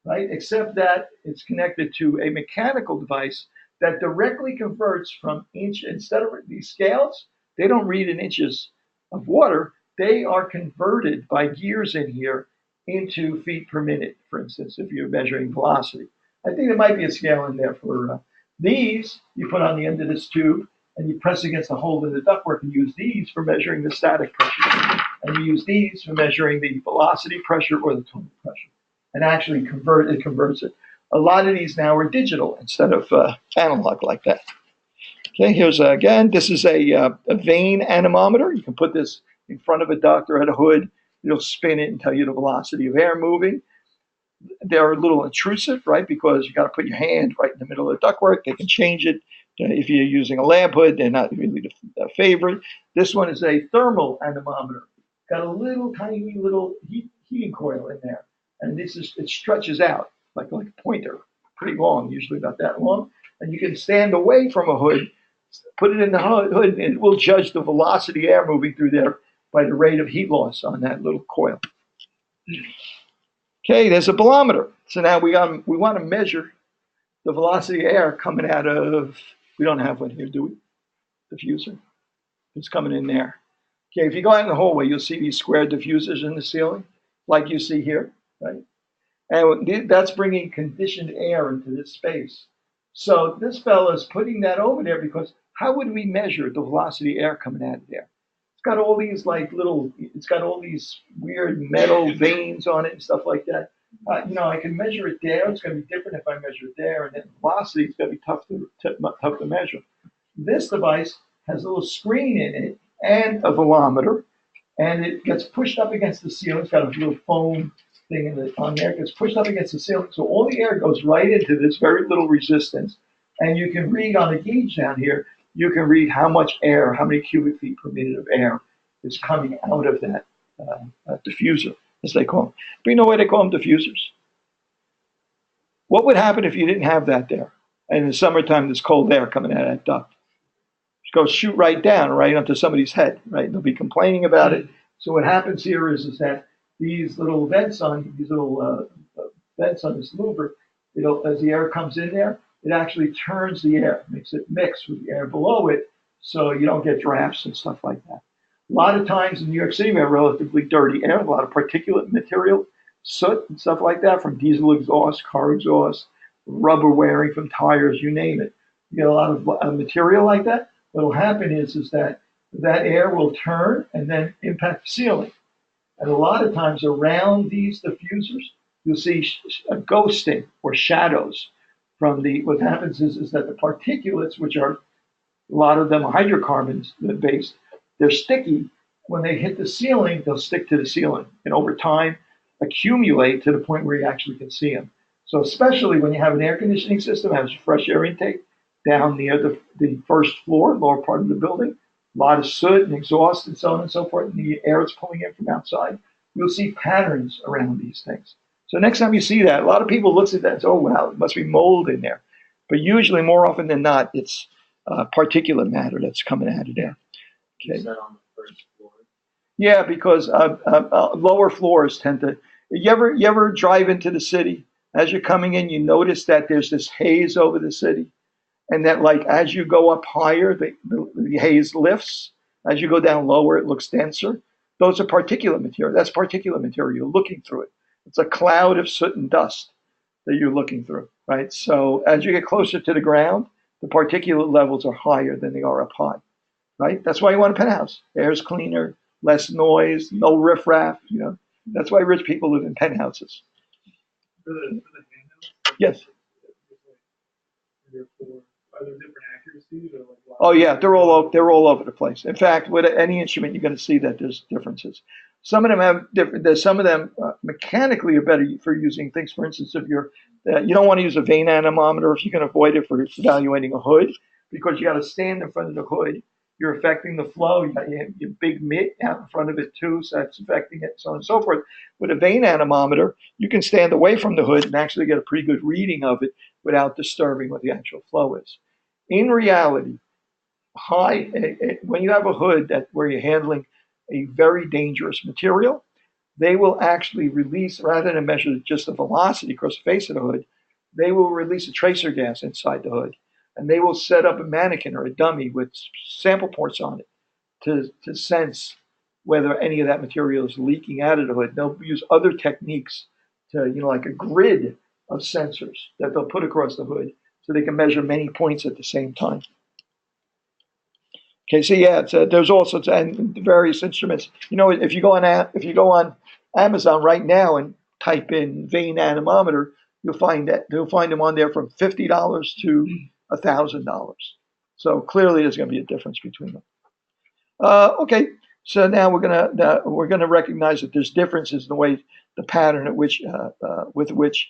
right? Except that it's connected to a mechanical device that directly converts from instead of these scales, they don't read in inches of water. They are converted by gears in here into feet per minute, for instance, if you're measuring velocity. I think there might be a scale in there for these. You put on the end of this tube and you press against the hole in the ductwork and use these for measuring the static pressure. And you use these for measuring the velocity pressure or the total pressure. And actually it converts it. A lot of these now are digital instead of analog like that. Okay, here's again, this is a vane anemometer. You can put this in front of a duct or at a hood. It'll spin it and tell you the velocity of air moving. They're a little intrusive, right? Because you got to put your hand right in the middle of the ductwork. They can change it. If you're using a lamp hood, they're not really the favorite. This one is a thermal anemometer. Got a little tiny little heating coil in there. And it stretches out like a pointer, pretty long, usually about that long. And you can stand away from a hood, put it in the hood, and it will judge the velocity of air moving through there by the rate of heat loss on that little coil. Okay, there's a bolometer. So now we want to measure the velocity of air coming out of, we don't have one here, do we? Diffuser. It's coming in there. Okay, if you go out in the hallway, you'll see these square diffusers in the ceiling, like you see here, right? And that's bringing conditioned air into this space. So this fellow is putting that over there because how would we measure the velocity of air coming out of there? It's got all these it's got all these weird metal veins on it and stuff like that. I can measure it there. It's going to be different if I measure it there. And then velocity is going to be tough to measure. This device has a little screen in it and a velometer, and it gets pushed up against the ceiling. It's got a little foam thing on there. It gets pushed up against the ceiling. So all the air goes right into this very little resistance. And you can read on the gauge down here, you can read how much air, how many cubic feet per minute of air is coming out of that diffuser, as they call them. But you know why they call them diffusers? What would happen if you didn't have that there? And in the summertime, there's cold air coming out of that duct. It goes shoot right down, right onto somebody's head, right? They'll be complaining about it. So what happens here is that these little vents on this louver, as the air comes in there, it actually turns the air, makes it mix with the air below it, so you don't get drafts and stuff like that. A lot of times in New York City, we have relatively dirty air, a lot of particulate material, soot and stuff like that from diesel exhaust, car exhaust, rubber wearing from tires, you name it. You get a lot of material like that. What will happen is that air will turn and then impact the ceiling. And a lot of times around these diffusers, you'll see a ghosting or shadows from what happens is that the particulates, which are a lot of them hydrocarbons based, they're sticky. When they hit the ceiling, they'll stick to the ceiling and over time accumulate to the point where you actually can see them. So especially when you have an air conditioning system that has fresh air intake down near the first floor, lower part of the building, a lot of soot and exhaust and so on and so forth, and the air is pulling in from outside, you'll see patterns around these things. So next time you see that, a lot of people look at that and say, oh, wow, it must be mold in there. But usually, more often than not, it's particulate matter that's coming out of there. Okay. Is that on the first floor? Yeah, because lower floors tend to. You ever drive into the city? As you're coming in, you notice that there's this haze over the city, and that like as you go up higher, the haze lifts. As you go down lower, it looks denser. Those are particulate material. That's particulate material. You're looking through it. It's a cloud of soot and dust that you're looking through, right? So as you get closer to the ground, the particulate levels are higher than they are up high, right? That's why you want a penthouse. Air's cleaner, less noise, no riffraff. You know, that's why rich people live in penthouses. For the handhelds? Yes. Are there different accuracies or like? Oh yeah, they're all over the place. In fact, with any instrument, you're going to see that there's differences. Some of them have different. Some of them mechanically are better for using things. For instance, if you don't want to use a vein anemometer if you can avoid it for evaluating a hood, because you got to stand in front of the hood. You're affecting the flow. You got your big mitt out in front of it too, so that's affecting it, so on and so forth. With a vein anemometer, you can stand away from the hood and actually get a pretty good reading of it without disturbing what the actual flow is. In reality, when you have a hood where you're handling a very dangerous material, they will actually release, rather than measure just the velocity across the face of the hood, they will release a tracer gas inside the hood. And they will set up a mannequin or a dummy with sample ports on it to sense whether any of that material is leaking out of the hood. They'll use other techniques to, like a grid of sensors that they'll put across the hood so they can measure many points at the same time. Okay, so yeah, there's all sorts of and various instruments. If you go on Amazon right now and type in vein anemometer, you'll find them on there from $50 to $1,000. So clearly, there's going to be a difference between them. Okay, so now we're gonna recognize that there's differences in the way the pattern at which with which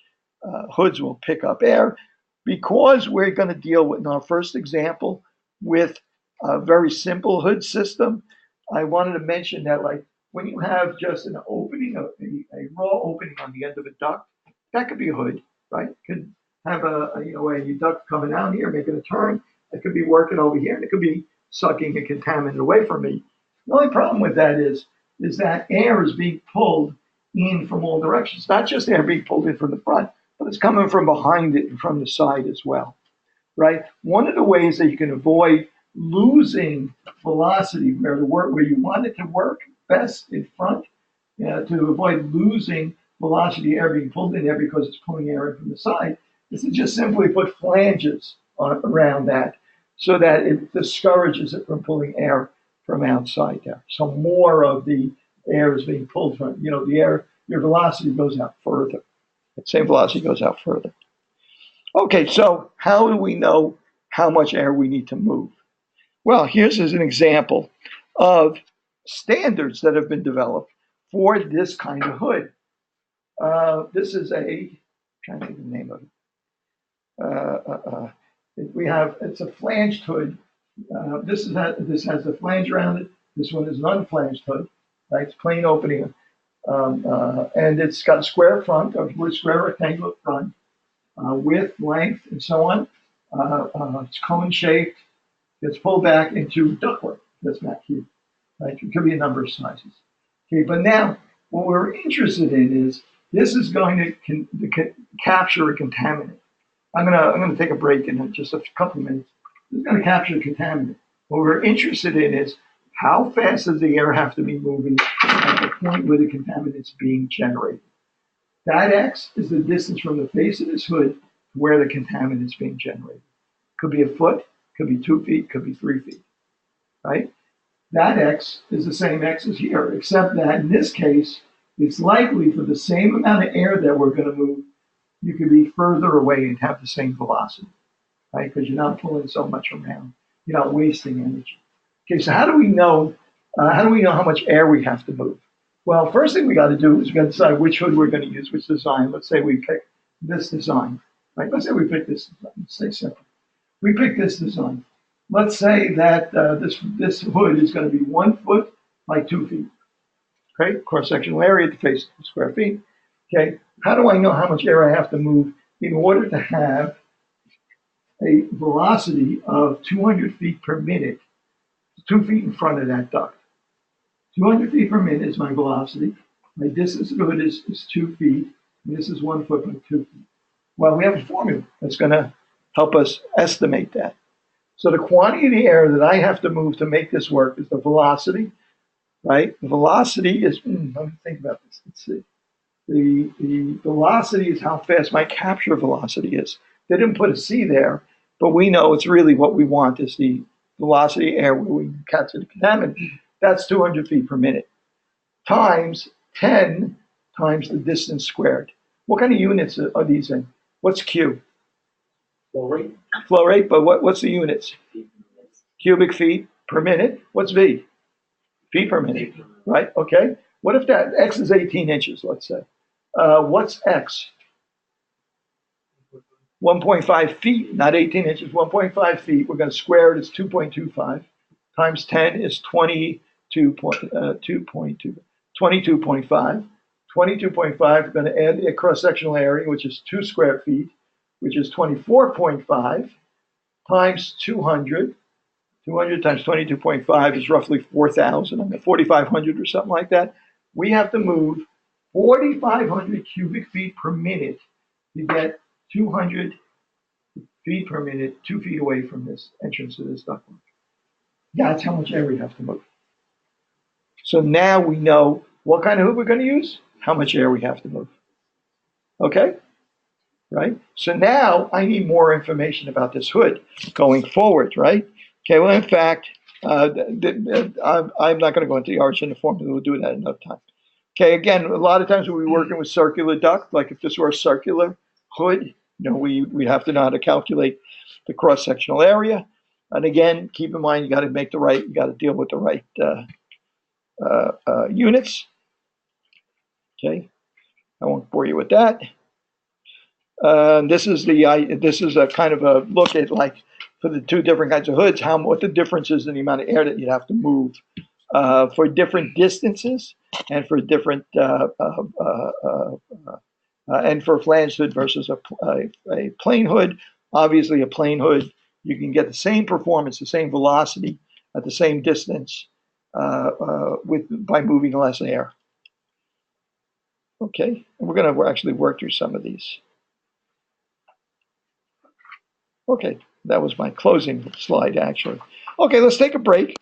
hoods will pick up air, because we're going to deal with in our first example with a very simple hood system. I wanted to mention that, like, when you have just an opening, a raw opening on the end of a duct, that could be a hood, right? Could have a duct coming out here, making a turn. It could be working over here, and it could be sucking a contaminant away from me. The only problem with that is that air is being pulled in from all directions. Not just air being pulled in from the front, but it's coming from behind it and from the side as well, right? One of the ways that you can avoid losing velocity where you want it to work best in front, to avoid losing velocity air being pulled in there because it's pulling air in from the side, is to just simply put flanges around that so that it discourages it from pulling air from outside there. So more of the air is being pulled from, the air, your velocity goes out further. That same velocity goes out further. Okay, so how do we know how much air we need to move? Well, here's an example of standards that have been developed for this kind of hood. This is I'm trying to think of the name of it. It's a flanged hood. This has a flange around it. This one is an unflanged hood, right? It's plain opening, and it's got a square front, a square rectangular front, width, length, and so on. It's cone shaped. Gets pulled back into ductwork. That's back here, right? It could be a number of sizes. Okay, but now what we're interested in is this is going to capture a contaminant. I'm gonna take a break in just a couple of minutes. It's going to capture a contaminant. What we're interested in is how fast does the air have to be moving at the point where the contaminant is being generated. That X is the distance from the face of this hood to where the contaminant is being generated. Could be a foot, could be 2 feet, could be 3 feet, right? That X is the same X as here, except that in this case, it's likely for the same amount of air that we're going to move, you could be further away and have the same velocity, right? Because you're not pulling so much around. You're not wasting energy. Okay, so how do we know how much air we have to move? Well, first thing we got to do is we got to decide which hood we're going to use, which design. Let's say we pick this design, right? Let's say we pick this design. Let's say simple. We pick this design. let's say that this hood is going to be 1 foot by 2 feet. Okay, cross-sectional area to face square feet. Okay, how do I know how much air I have to move in order to have a velocity of 200 feet per minute, 2 feet in front of that duct? 200 feet per minute is my velocity. My distance to the hood is 2 feet. And this is 1 foot by 2 feet. Well, we have a formula that's going to help us estimate that. So the quantity of the air that I have to move to make this work is the velocity, right? The velocity is, let me think about this. Let's see. The velocity is how fast my capture velocity is. They didn't put a C there, but we know it's really what we want is the velocity of air where we capture the contaminant. That's 200 feet per minute times 10 times the distance squared. What kind of units are these in? What's Q? Flow rate? Flow rate, but what's the units? Cubic feet per minute. What's V? Feet per minute, right? Okay. What if that X is 18 inches, let's say? What's X? 1.5 feet, not 18 inches, 1.5 feet. We're going to square it as 2.25 times 10 is 22.5. 22.5. We're going to add the cross-sectional area, which is 2 square feet, which is 24.5 times 200. 200 times 22.5 is roughly 4,000. I mean, 4,500 or something like that. We have to move 4,500 cubic feet per minute to get 200 feet per minute, 2 feet away from this entrance to this ductwork. That's how much air we have to move. So now we know what kind of hood we're going to use, how much air we have to move. Okay? Right? So now I need more information about this hood going forward, right? Okay, well, in fact, I'm not going to go into the arch and the formula. We'll do that another time. Okay, again, a lot of times we'll be working with circular duct. Like if this were a circular hood, we'd have to know how to calculate the cross-sectional area. And again, keep in mind, you got to deal with the right units. Okay, I won't bore you with that. This is a kind of a look at, like, for the two different kinds of hoods, what the difference is in the amount of air that you'd have to move for different distances and for different and for a flange hood versus a plain hood. Obviously, a plain hood, you can get the same performance, the same velocity at the same distance by moving less air. Okay, and we're going to actually work through some of these. Okay, that was my closing slide, actually. Okay, let's take a break.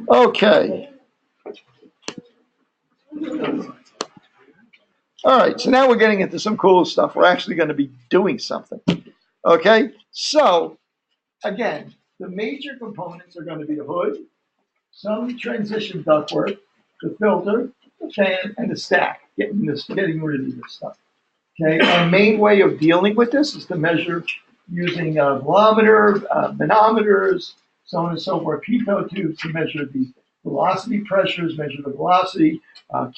Okay. All right, so now we're getting into some cool stuff. We're actually going to be doing something. Okay, so again, the major components are going to be the hood, some transition ductwork, the filter, the fan, and the stack, getting rid of this stuff. Okay, our main way of dealing with this is to measure using a barometer, manometers, so on and so forth, pitot tubes to measure the velocity pressures, measure the velocity,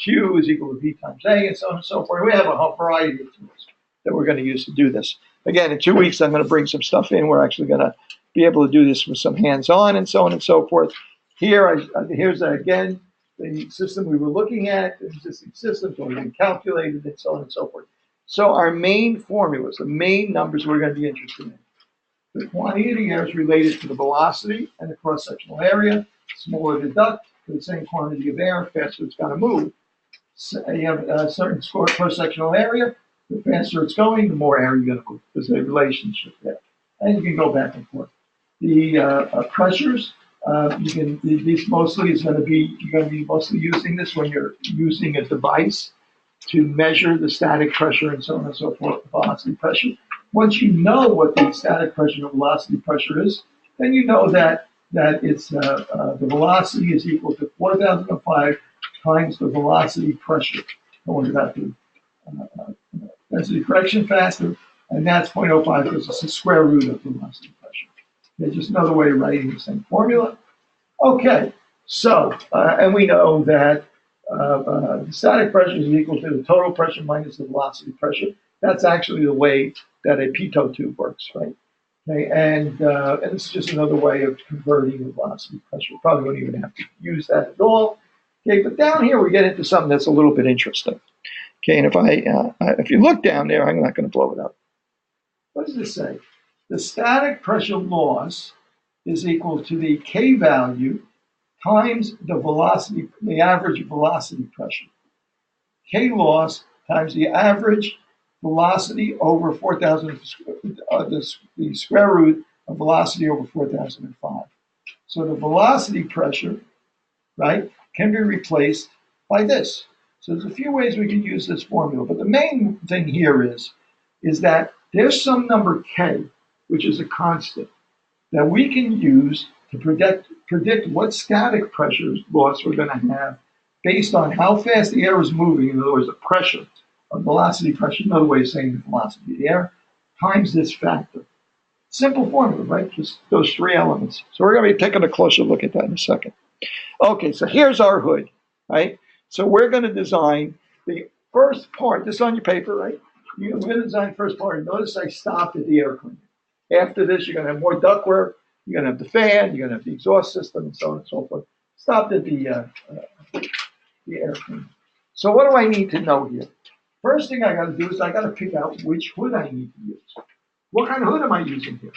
Q is equal to V times A, and so on and so forth. We have a whole variety of tools that we're going to use to do this. Again, in 2 weeks, I'm going to bring some stuff in. We're actually going to be able to do this with some hands-on and so on and so forth. Here's again the system we were looking at, the existing systems, what we calculated, and so on and so forth. So our main formulas, the main numbers we're going to be interested in. The quantity of the air is related to the velocity and the cross-sectional area. Smaller the duct, for the same quantity of air, faster it's going to move. So you have a certain cross-sectional area, the faster it's going, the more air you're going to move. There's a relationship there. And you can go back and forth. The pressures, these mostly you're going to be mostly using this when you're using a device to measure the static pressure and so on and so forth, the velocity pressure. Once you know what the static pressure and velocity pressure is, then you know that it's the velocity is equal to 4,005 times the velocity pressure. Don't worry about the density correction factor, and that's 0.05 because it's the square root of the velocity pressure. Okay, just another way of writing the same formula. Okay, so, and we know that the static pressure is equal to the total pressure minus the velocity pressure. That's actually the way that a pitot tube works, right? Okay, and it's just another way of converting the velocity pressure. You probably wouldn't even have to use that at all. Okay, but down here we get into something that's a little bit interesting. Okay, and if you look down there, I'm not going to blow it up. What does this say? The static pressure loss is equal to the K value times the velocity, the average velocity pressure. K loss times the average velocity over 4,000, the square root of velocity over 4,005. So the velocity pressure, right, can be replaced by this. So there's a few ways we can use this formula, but the main thing here is that there's some number K, which is a constant, that we can use to predict what static pressure loss we're going to have based on how fast the air is moving, in other words, the pressure, or velocity pressure, another way of saying the velocity of the air, times this factor. Simple formula, right? Just those three elements. So we're going to be taking a closer look at that in a second. Okay, so here's our hood, right? So we're going to design the first part. This is on your paper, right? We're going to design the first part. Notice I stopped at the air cleaner. After this, you're going to have more ductwork. You're going to have the fan. You're going to have the exhaust system, and so on and so forth. Stopped at the air cleaner. So what do I need to know here? First thing I got to do is I got to pick out which hood I need to use. What kind of hood am I using here?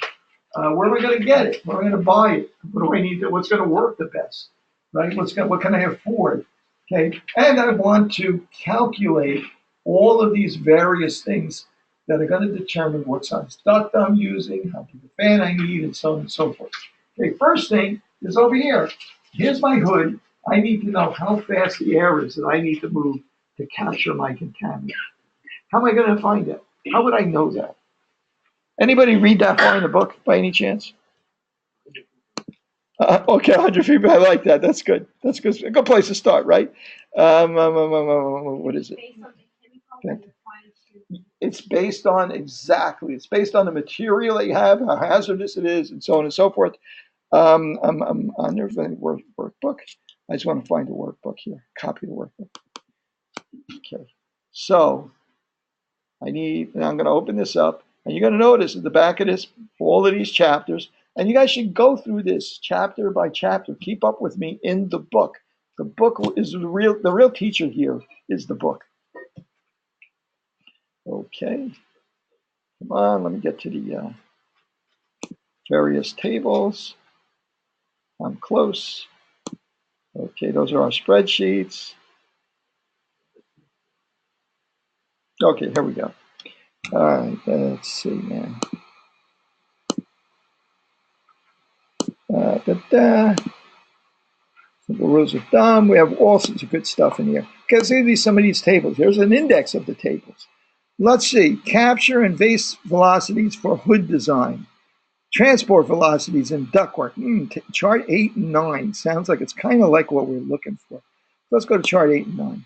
Where am I going to get it? Where am I going to buy it? What do I need to? What's going to work the best? Right? What can I afford? Okay, and I want to calculate all of these various things that are going to determine what size duct I'm using, how big a fan I need, and so on and so forth. Okay, first thing is over here. Here's my hood. I need to know how fast the air is that I need to move to capture my contaminant. How am I going to find that? How would I know that? Anybody read that far in the book by any chance? Okay, 100 feet. I like that. That's good. That's good. A good place to start, right? What is it? Based on the chemical that you're trying to. It's based on exactly. It's based on the material that you have, how hazardous it is, and so on and so forth. I'm on their workbook. I just want to find the workbook here. Copy the workbook. Okay. So I'm going to open this up, and you're going to notice at the back of this, all of these chapters. And you guys should go through this chapter by chapter. Keep up with me in the book. The book is the real teacher here is the book. Okay. Come on, let me get to the various tables. I'm close. Okay, those are our spreadsheets. Okay, here we go. All right, let's see now. Simple rules of thumb. We have all sorts of good stuff in here. Okay, see some of these tables. There's an index of the tables. Let's see. Capture and base velocities for hood design. Transport velocities in ductwork. Chart 8 and 9. Sounds like it's kind of like what we're looking for. Let's go to chart 8 and 9.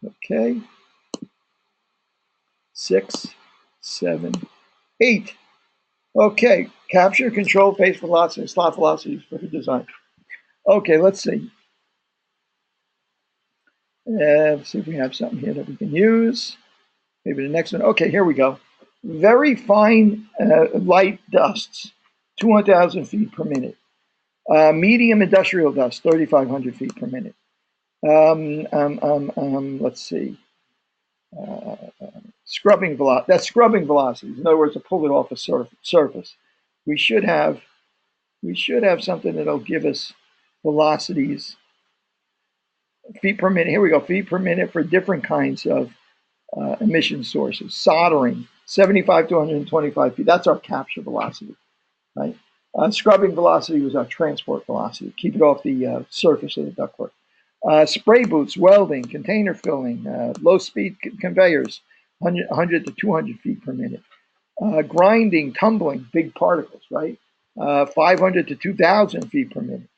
Okay. 6, 7, 8. Okay, capture, control, base velocity, slot velocities for the design. Okay, let's see. Let's see if we have something here that we can use. Maybe the next one. Okay, here we go. Very fine light dusts, 200,000 feet per minute. Medium industrial dust, 3,500 feet per minute. Let's see. Scrubbing velocity. That's scrubbing velocities. In other words, to pull it off a surface. We should have something that'll give us velocities, feet per minute. Here we go, feet per minute for different kinds of emission sources. Soldering, 75 to 125 feet. That's our capture velocity, right? Scrubbing velocity was our transport velocity. Keep it off the surface of the ductwork. Spray boots, welding, container filling, low-speed conveyors, 100 to 200 feet per minute. Grinding, tumbling, big particles, right? 500 to 2,000 feet per minute,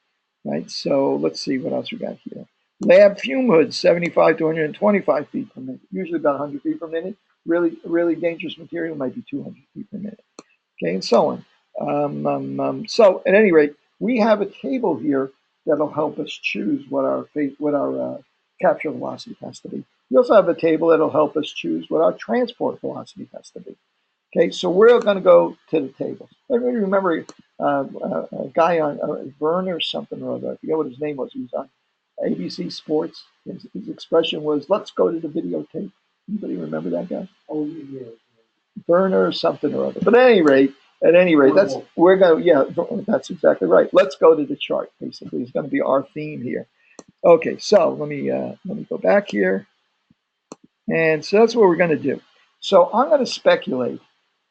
right? So let's see what else we got here. Lab fume hoods, 75 to 125 feet per minute, usually about 100 feet per minute. Really dangerous material might be 200 feet per minute. Okay, and so on. So at any rate, we have a table here that'll help us choose what our capture velocity has to be. We also have a table that'll help us choose what our transport velocity has to be. Okay, so we're going to go to the tables. Everybody remember a guy on Werner something or other. I forget what his name was. He was on ABC Sports. His expression was, "Let's go to the videotape." Anybody remember that guy? Oh, yeah. Werner something or other. But at any rate, that's we're going. Yeah, that's exactly right. Let's go to the chart. Basically, it's going to be our theme here. Okay, so let me go back here, and so that's what we're going to do. So I'm going to speculate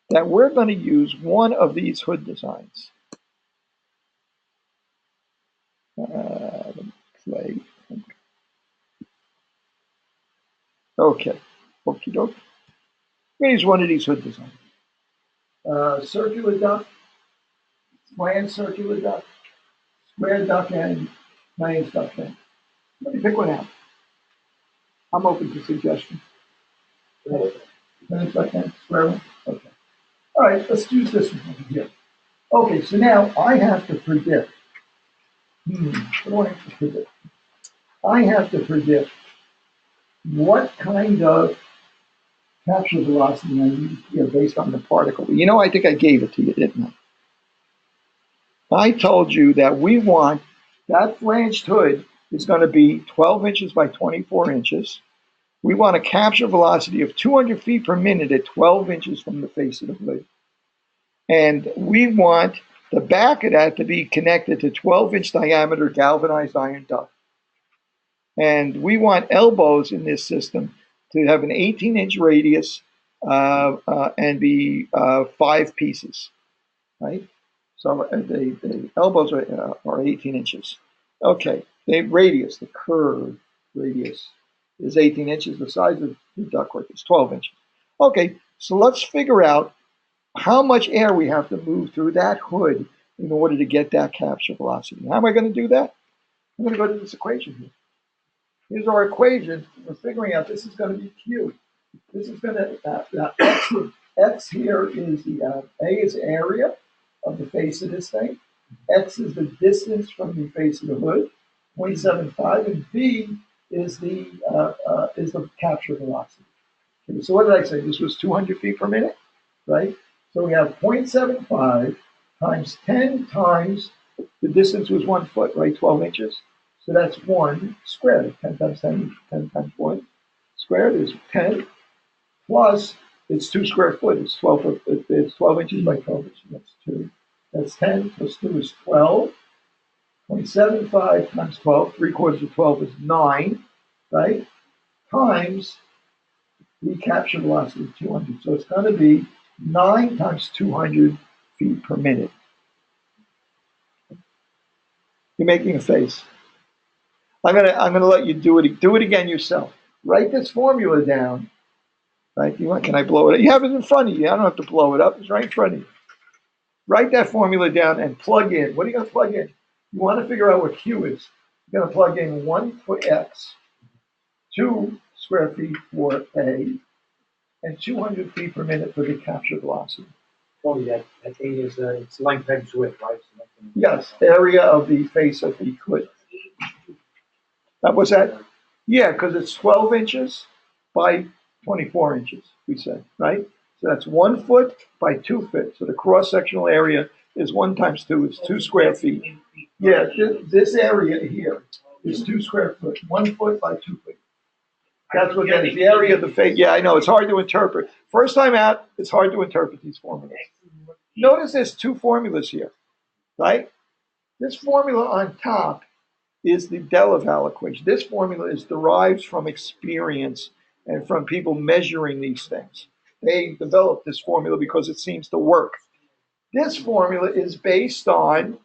that we're going to use one of these hood designs. Let me play. Okay, okie doke. We're going to use one of these hood designs. Circular duct, square circular duct, square duct end, Mayan's duct end. Let me pick one out. I'm open to suggestions. Mayan's duct end, square one? Okay. All right, let's use this one over here. Okay, so now I have to predict. What do I have to predict? I have to predict what kind of capture velocity I need here based on the particle. You know, I think I gave it to you, didn't I? I told you that we want that flanged hood is going to be 12 inches by 24 inches. We want a capture velocity of 200 feet per minute at 12 inches from the face of the hood. And we want the back of that to be connected to 12-inch diameter galvanized iron duct. And we want elbows in this system to have an 18-inch radius and be 5 pieces, right? So the elbows are 18 inches. Okay, the radius, the curved radius is 18 inches. The size of the ductwork is 12 inches. Okay, so let's figure out how much air we have to move through that hood in order to get that capture velocity. How am I going to do that? I'm going to go to this equation here. Here's our equation. We're figuring out this is going to be Q. This is going to, X here is the, A is area of the face of this thing. X is the distance from the face of the hood, 0.75, and B is the capture velocity. Okay, so what did I say? This was 200 feet per minute, right? So we have 0.75 times 10 times the distance was 1 foot, right? 12 inches. So that's 1 squared. 10 times 10, 10 times 1 squared is 10. Plus, it's 2 square foot. It's 12 foot. It's 12 inches by 12 inches. That's 2. That's 10 plus 2 is 12. 0.75 times 12. 3/4 of 12 is 9, right? Times the capture velocity of 200. So it's going to be 9 times 200 feet per minute. You're making a face. I'm gonna let you do it again yourself. Write this formula down. Right? Can I blow it up? You have it in front of you. I don't have to blow it up. It's right in front of you. Write that formula down and plug in. What are you going to plug in? You want to figure out what Q is. You're going to plug in 1 for X, 2 square feet for A, and 200 feet per minute for the capture velocity. Probably that A is it's length times width, right? Yes, area of the face of the hood. What's that? Yeah, because it's 12 inches by 24 inches, we said, right? So that's 1 foot by 2 feet. So the cross-sectional area is 1 times 2 is 2 square feet. Yeah, this area here is 2 square foot, 1 foot by 2 feet. That's what that is, the area of the face. Yeah, I know, it's hard to interpret. First time out, it's hard to interpret these formulas. Notice there's 2 formulas here, right? This formula on top is the Delaval equation. This formula is derived from experience and from people measuring these things. They developed this formula because it seems to work. This formula is based on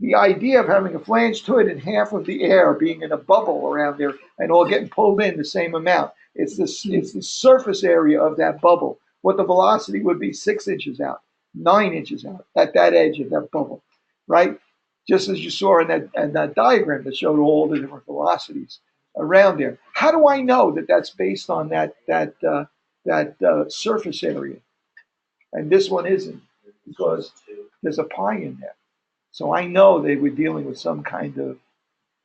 the idea of having a flanged hood and half of the air being in a bubble around there and all getting pulled in the same amount. It's the surface area of that bubble. What the velocity would be 6 inches out, 9 inches out at that edge of that bubble, right? Just as you saw in that diagram that showed all the different velocities around there. How do I know that that's based on that surface area? And this one isn't, because there's a pi in there. So I know they were dealing with some kind of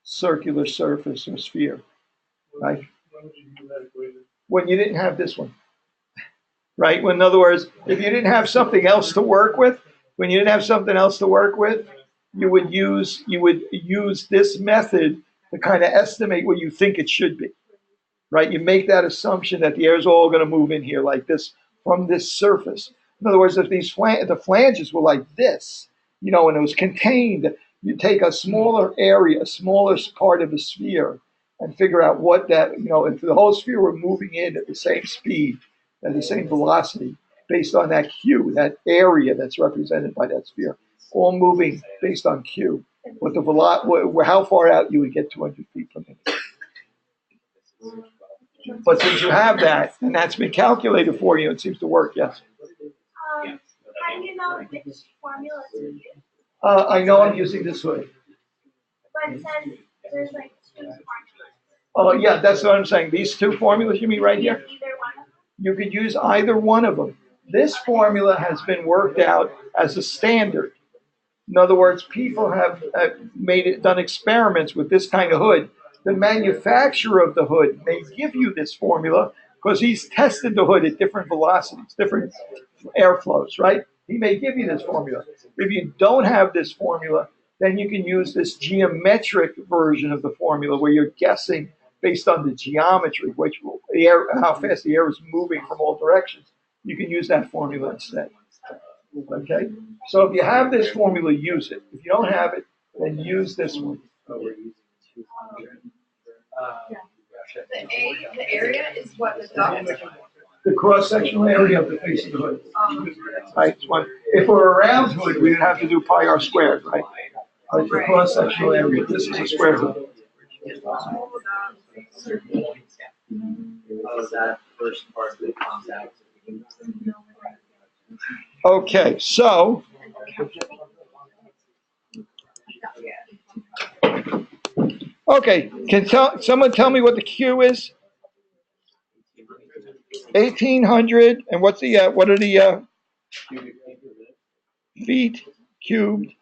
circular surface or sphere, right? How would you do that equation? when you didn't have this one, right? When, in other words, if you didn't have something else to work with, when you didn't have something else to work with, you would use this method to kind of estimate what you think it should be, right? You make that assumption that the air is all going to move in here like this from this surface. In other words, if the flanges were like this, and it was contained, you take a smaller area, a smaller part of the sphere, and figure out what that, if the whole sphere were moving in at the same speed, at the same velocity, based on that Q, that area that's represented by that sphere, all moving based on Q, what the how far out you would get 200 feet per minute. But since you have that, and that's been calculated for you, it seems to work, yes. How do you know which formula to use? I know I'm using this hood. But it says there's like two formulas. Oh, yeah, that's what I'm saying. These two formulas you mean right here? Either one of them? You could use either one of them. This formula has been worked out as a standard. In other words, people have done experiments with this kind of hood. The manufacturer of the hood may give you this formula because he's tested the hood at different velocities, different airflows, right? He may give you this formula. If you don't have this formula, then you can use this geometric version of the formula where you're guessing based on the geometry, how fast the air is moving from all directions. You can use that formula instead. Okay? So if you have this formula, use it. If you don't have it, then use this one. The area is what the dot. The cross-sectional area of the face of the hood. Right? If we're a round hood, we would have to do pi r squared, right? But the cross-sectional area, this is a square hood. That first part of the contact. Okay, so can someone tell me what the Q is? 1800, and what are the feet cubed,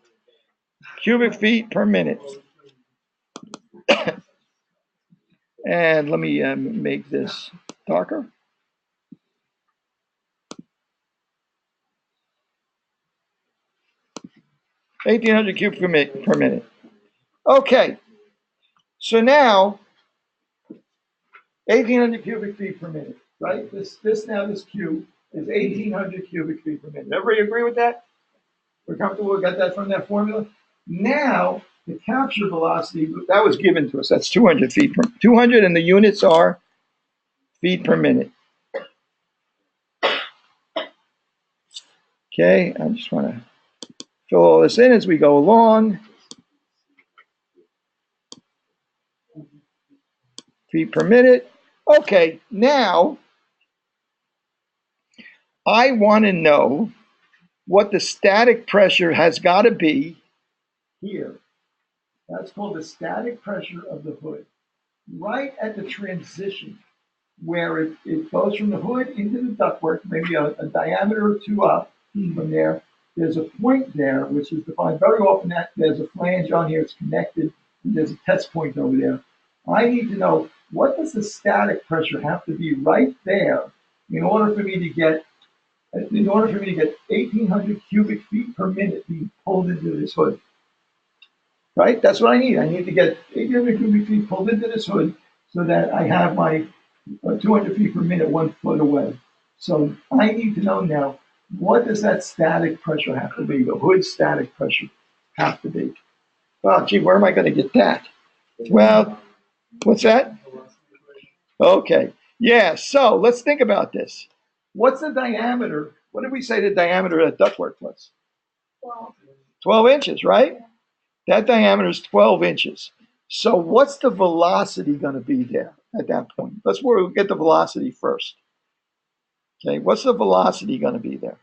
cubic feet per minute? And let me make this darker. $1,800 cubes per minute. Okay, so now 1,800 cubic feet per minute, right? This Q is 1,800 cubic feet per minute. Everybody agree with that? We're comfortable. We got that from that formula. Now the capture velocity that was given to us. That's 200 feet per 200, and the units are feet per minute. Okay, I just want to fill all this in as we go along. Feet per minute. Okay, now I want to know what the static pressure has got to be here. That's called the static pressure of the hood. Right at the transition where it goes from the hood into the ductwork, maybe a diameter or two up from there, there's a point there which is defined very often that there's a flange on here, it's connected, and there's a test point over there. I need to know what does the static pressure have to be right there in order for me to get 1,800 cubic feet per minute being pulled into this hood. Right? That's what I need. I need to get 1,800 cubic feet pulled into this hood so that I have my 200 feet per minute 1 foot away. So I need to know now, what does that static pressure have to be? The hood static pressure have to be. Well, gee, where am I going to get that? Well, what's that? Okay. Yeah, so let's think about this. What's the diameter? What did we say the diameter of that ductwork was? 12 inches, right? That diameter is 12 inches. So what's the velocity going to be there at that point? Let's get the velocity first. Okay, what's the velocity going to be there?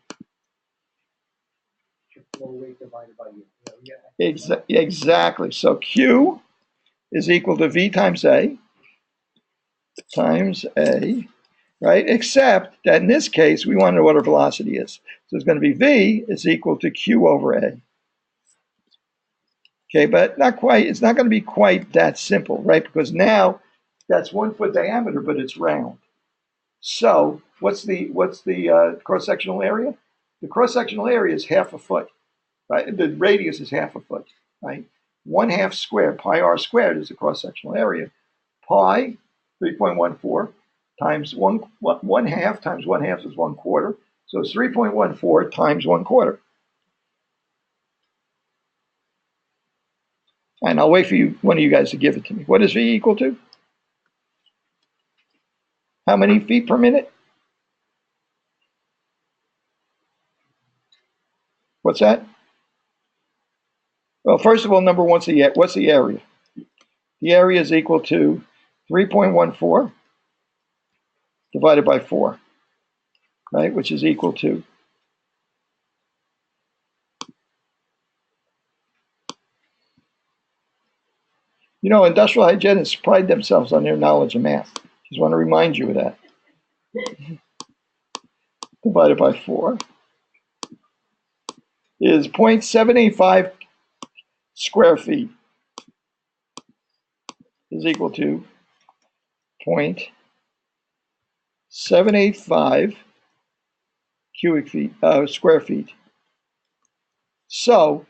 Flow rate divided by U. Exactly. So Q is equal to V times A, right? Except that in this case, we want to know what our velocity is. So it's going to be V is equal to Q over A. Okay, but not quite. It's not going to be quite that simple, right? Because now That's 1 foot diameter, but it's round. So what's the cross-sectional area? The cross-sectional area is half a foot, right? The radius is half a foot, right? 1/2 squared, pi r squared is the cross-sectional area. Pi, 3.14, times 1/2 times 1/2 is 1/4. So it's 3.14 times 1/4. And I'll wait for one of you guys to give it to me. What is V equal to? How many feet per minute? What's that? Well, first of all, number one, what's the area? The area is equal to 3.14 divided by 4, right? Which is equal to, industrial hygienists pride themselves on their knowledge of math. Just want to remind you of that. Divided by 4 is 0.785 square feet is equal to 0.785 cubic feet, square feet. So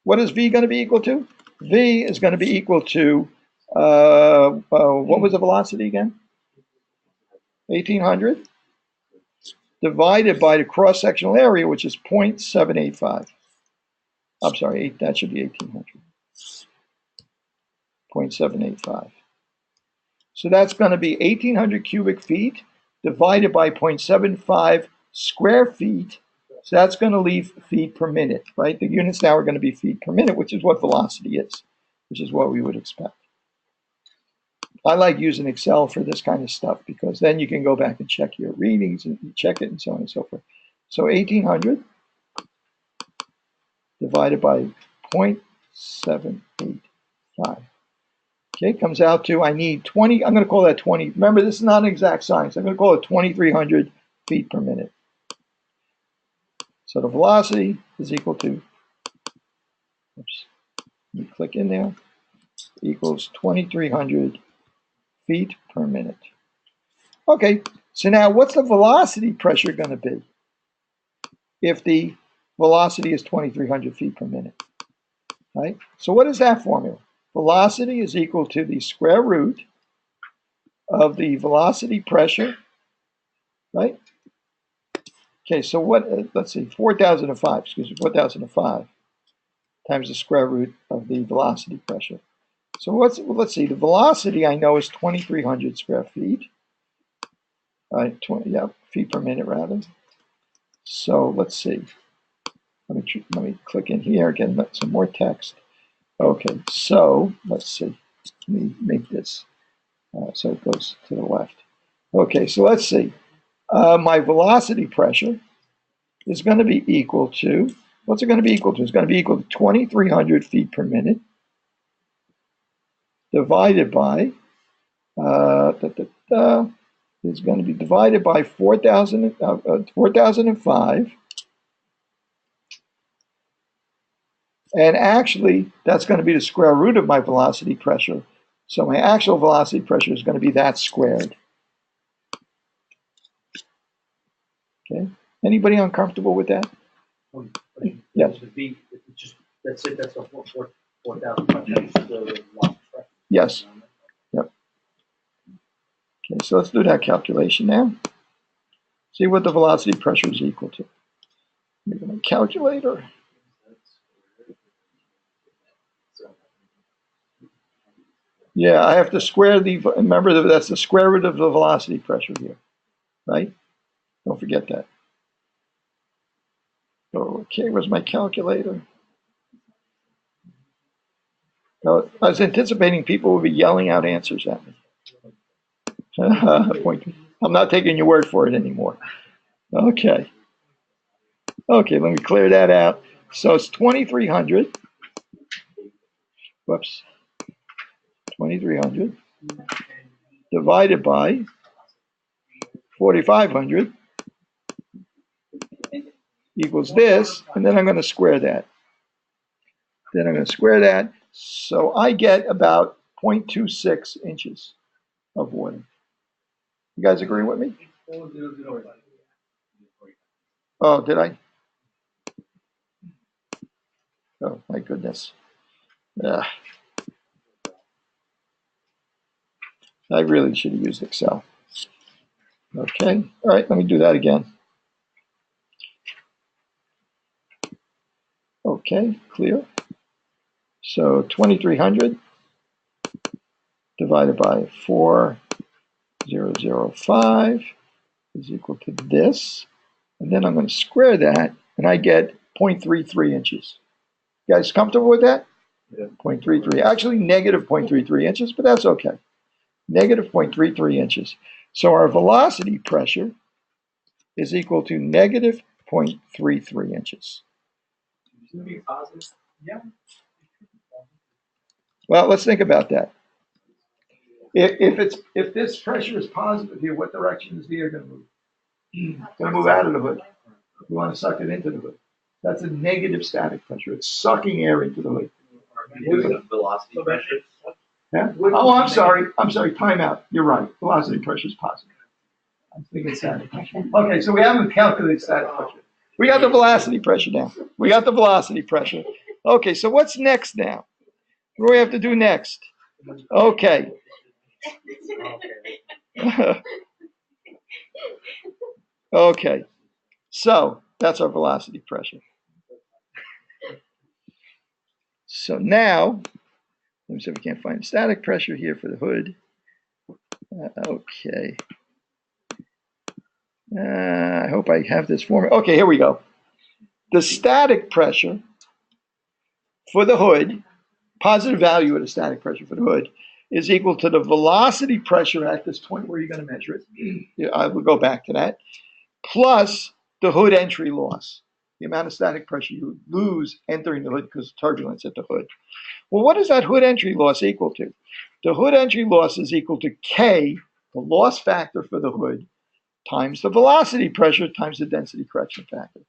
what is V going to be equal to? V is going to be equal to, what was the velocity again? 1800 divided by the cross-sectional area, which is 0.785. I'm sorry, that should be 1800. 0.785. So that's going to be 1800 cubic feet divided by 0.75 square feet. So that's going to leave feet per minute, right? The units now are going to be feet per minute, which is what velocity is, which is what we would expect. I like using Excel for this kind of stuff because then you can go back and check your readings and check it and so on and so forth. So 1800 divided by 0.785. Okay, comes out to, I need 20, I'm going to call that 20. Remember, this is not an exact science. I'm going to call it 2,300 feet per minute. So the velocity is equal to, oops, let me click in there, equals 2,300 feet per minute. Okay, so now what's the velocity pressure going to be if the velocity is 2,300 feet per minute, right? So what is that formula? Velocity is equal to the square root of the velocity pressure, right? Okay, so what, let's see, 4,005 times the square root of the velocity pressure. So let's see, the velocity I know is 2,300 square feet. Right, feet per minute rather. So let's see. Let me click in here again. Some more text. Okay, so let's see. Let me make this so it goes to the left. Okay, so let's see. My velocity pressure is going to be equal to, what's it going to be equal to? It's going to be equal to 2,300 feet per minute divided by is going to be divided by 4,005. And actually, that's going to be the square root of my velocity pressure. So my actual velocity pressure is going to be that squared. Okay. Anybody uncomfortable with that? Yes. That's it. That's a 4,000. Yes. Yep. Okay, so let's do that calculation now. See what the velocity pressure is equal to. Make my calculator. Yeah, I have to square remember that's the square root of the velocity pressure here, right? Don't forget that. Okay, where's my calculator? I was anticipating people would be yelling out answers at me. I'm not taking your word for it anymore. Okay. Okay, let me clear that out. So it's 2,300. Whoops. 2,300 divided by 4,500 equals this, and then I'm going to square that. So I get about 0.26 inches. of water. You guys agree with me? 4005. Oh, did I? Oh, my goodness. Yeah. I really should have used Excel. Okay, all right, let me do that again. Okay, clear. So 2300 divided by 4005 is equal to this. And then I'm going to square that, and I get 0.33 inches. You guys comfortable with that? Yeah. 0.33. Actually, negative 0.33 inches, but that's okay. Negative 0.33 inches. So our velocity pressure is equal to negative 0.33 inches. Should it be positive? Yeah. Well, let's think about that. If this pressure is positive here, what direction is the air going to move? It's going to move out of the hood. We want to suck it into the hood. That's a negative static pressure. It's sucking air into the hood. Velocity pressure. Yeah? Oh, I'm sorry. Time out. You're right. Velocity pressure is positive. I'm thinking static pressure. Okay, so we haven't calculated static pressure. We got the velocity pressure now. Okay, so what's next now? What do we have to do next? Okay. Okay. So that's our velocity pressure. So now, let me see if we can't find static pressure here for the hood. Okay. I hope I have this formula. Okay, here we go. The static pressure for the hood, positive value of the static pressure for the hood, is equal to the velocity pressure at this point where you're going to measure it. I will go back to that. Plus the hood entry loss, the amount of static pressure you lose entering the hood because of turbulence at the hood. Well, what is that hood entry loss equal to? The hood entry loss is equal to K, the loss factor for the hood, times the velocity pressure times the density correction factor.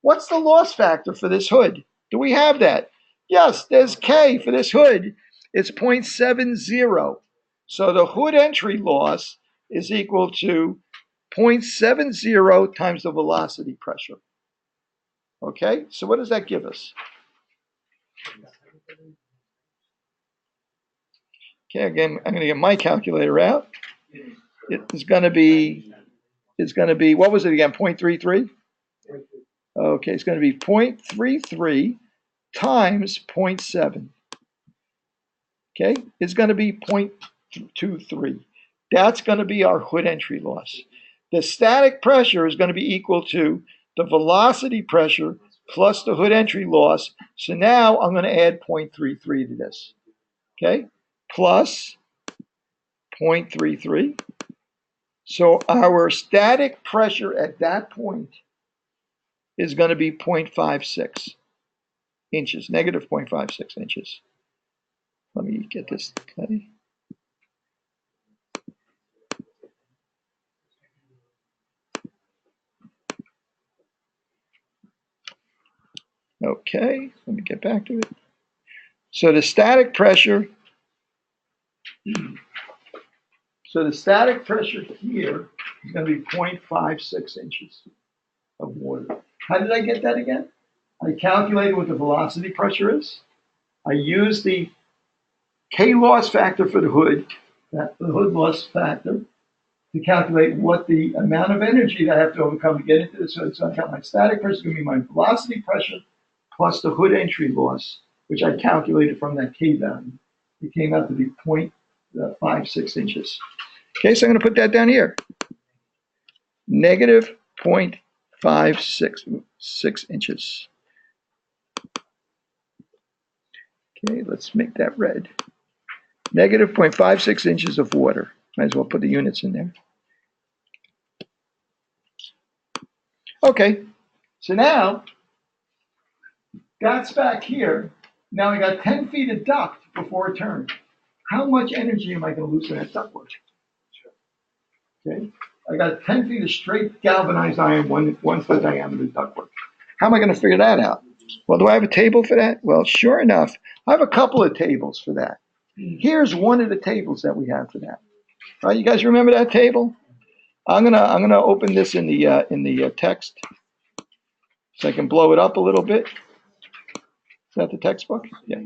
What's the loss factor for this hood? Do we have that? Yes, there's K for this hood. It's 0.70. So the hood entry loss is equal to 0.70 times the velocity pressure. Okay, so what does that give us? Okay, again, I'm going to get my calculator out. It's going to be, what was it again, 0.33? Okay, it's going to be 0.33 times 0.7. Okay, it's going to be 0.23. That's going to be our hood entry loss. The static pressure is going to be equal to the velocity pressure plus the hood entry loss. So now I'm going to add 0.33 to this. Okay, plus 0.33. So our static pressure at that point is going to be 0.56 inches, negative 0.56 inches. Let me get this. Okay. Okay, let me get back to it. So the static pressure, here is going to be 0.56 inches of water. How did I get that again? I calculated what the velocity pressure is. I used the K loss factor for the hood loss factor, to calculate what the amount of energy that I have to overcome to get into this hood. So I got my static pressure is going to be my velocity pressure plus the hood entry loss, which I calculated from that K value. It came out to be 0.56 inches. Okay, so I'm going to put that down here. Negative 0.56 inches. Okay, let's make that red. Negative 0.56 inches of water. Might as well put the units in there. Okay, so now that's back here. Now I got 10 feet of duct before it turned. How much energy am I going to lose in that ductwork? Okay, I got 10 feet of straight galvanized iron, one foot diameter ductwork. How am I going to figure that out? Well, do I have a table for that? Well, sure enough, I have a couple of tables for that. Here's one of the tables that we have for that. All right, you guys remember that table? I'm gonna open this in the text so I can blow it up a little bit. Is that the textbook? Yeah.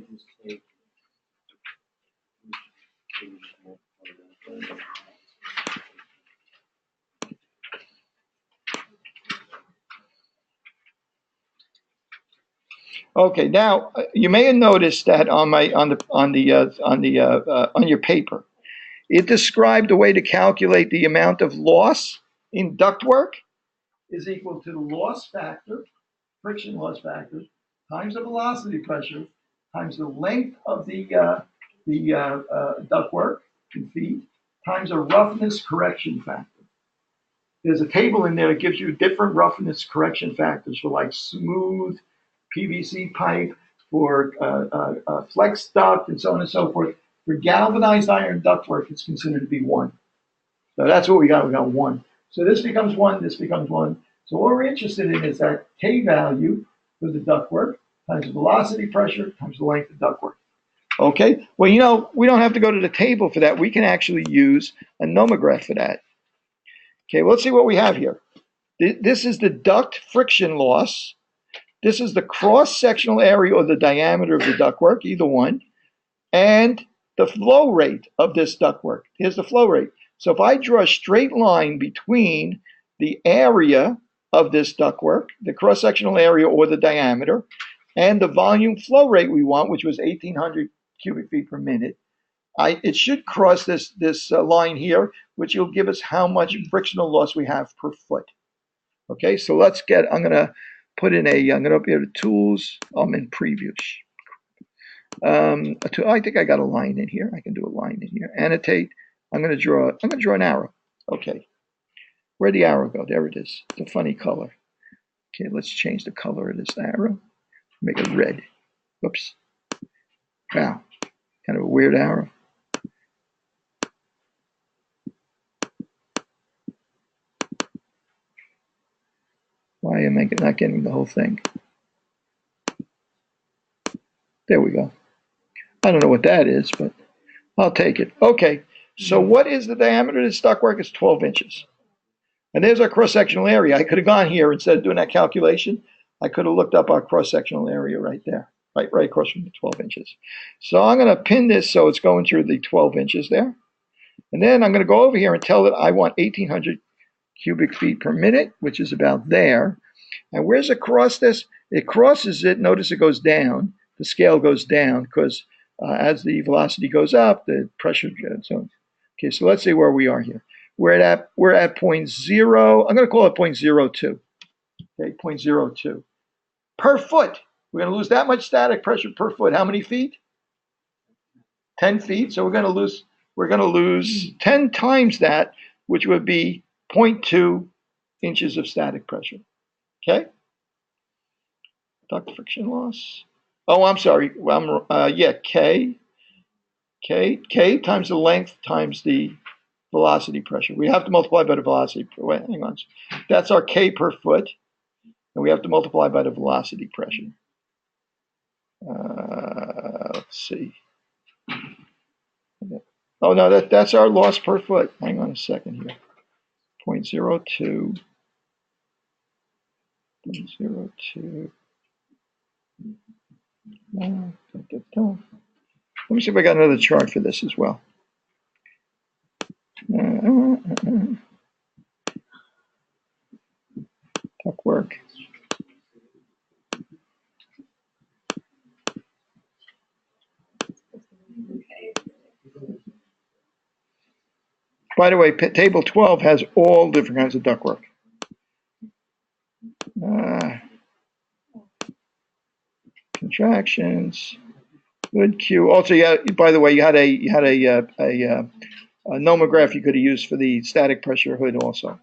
Okay. Now you may have noticed that on your paper, it described a way to calculate the amount of loss in ductwork is equal to the loss factor, friction loss factor, times the velocity pressure, times the length of the ductwork in feet, times a roughness correction factor. There's a table in there that gives you different roughness correction factors for like smooth PVC pipe, for flex duct, and so on and so forth. For galvanized iron ductwork, it's considered to be 1. So that's what we got. We got 1. So this becomes 1. This becomes 1. So what we're interested in is that K value for the ductwork times the velocity pressure times the length of ductwork. Okay. Well, you know, we don't have to go to the table for that. We can actually use a nomograph for that. Okay. Well, let's see what we have here. This is the duct friction loss. This is the cross-sectional area or the diameter of the ductwork, either one, and the flow rate of this ductwork. Here's the flow rate. So if I draw a straight line between the area of this ductwork, the cross-sectional area or the diameter, and the volume flow rate we want, which was 1,800 cubic feet per minute, it should cross this line here, which will give us how much frictional loss we have per foot. Okay, so let's get, I'm going to open here to tools. I'm in previews. I think I got a line in here. I can do a line in here. Annotate. I'm going to draw an arrow. Okay. Where'd the arrow go? There it is. It's a funny color. Okay, let's change the color of this arrow. Make it red. Whoops. Wow. Kind of a weird arrow. Why am I not getting the whole thing? There we go. I don't know what that is, but I'll take it. Okay, so what is the diameter of this ductwork? It's 12 inches. And there's our cross-sectional area. I could have gone here instead of doing that calculation. I could have looked up our cross-sectional area right there, right across from the 12 inches. So I'm going to pin this so it's going through the 12 inches there. And then I'm going to go over here and tell it I want 1,800 cubic feet per minute, which is about there. And where's it cross this? It crosses it. Notice it goes down. The scale goes down because as the velocity goes up, the pressure goes on. Okay, so let's see where we are here. We're at 0.0. I'm going to call it 0.02. Okay, 0.02 per foot. We're going to lose that much static pressure per foot. How many feet? 10 feet. So we're going to lose 10 times that, which would be 0.2 inches of static pressure. Okay. Duct friction loss. Oh, I'm sorry. K times the length times the velocity pressure. We have to multiply by the velocity. Wait, hang on. That's our K per foot, and we have to multiply by the velocity pressure. Let's see. Oh no, that's our loss per foot. Hang on a second here. 0.02. 0.02. Let me see if I got another chart for this as well. Ductwork. By the way, table 12 has all different kinds of ductwork. Contractions. Good Q. Also, yeah. By the way, you had a nomograph you could have used for the static pressure hood also.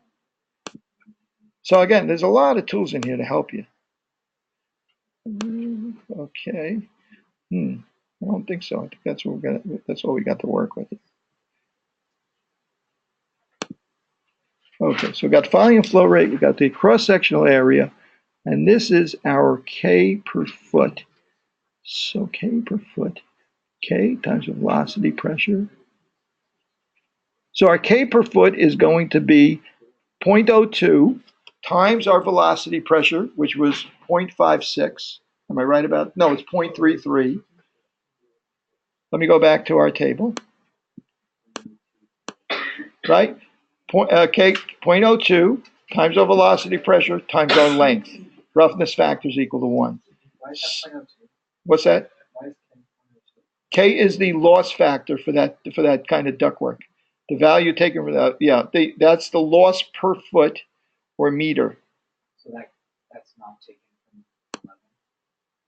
So again, there's a lot of tools in here to help you. Okay. I don't think so. I think that's what that's all we got to work with. Okay, so we got volume flow rate, we got the cross-sectional area, and this is our K per foot. So K per foot, K times the velocity pressure So our K per foot is going to be 0.02 times our velocity pressure, which was 0.56. Am I right about? No, it's 0.33. Let me go back to our table. Right? K, 0.02 times our velocity pressure times our length. Roughness factor is equal to 1. What's that? K is the loss factor for that kind of ductwork. The value taken from that, that's the loss per foot or meter. So that's not taken from 11,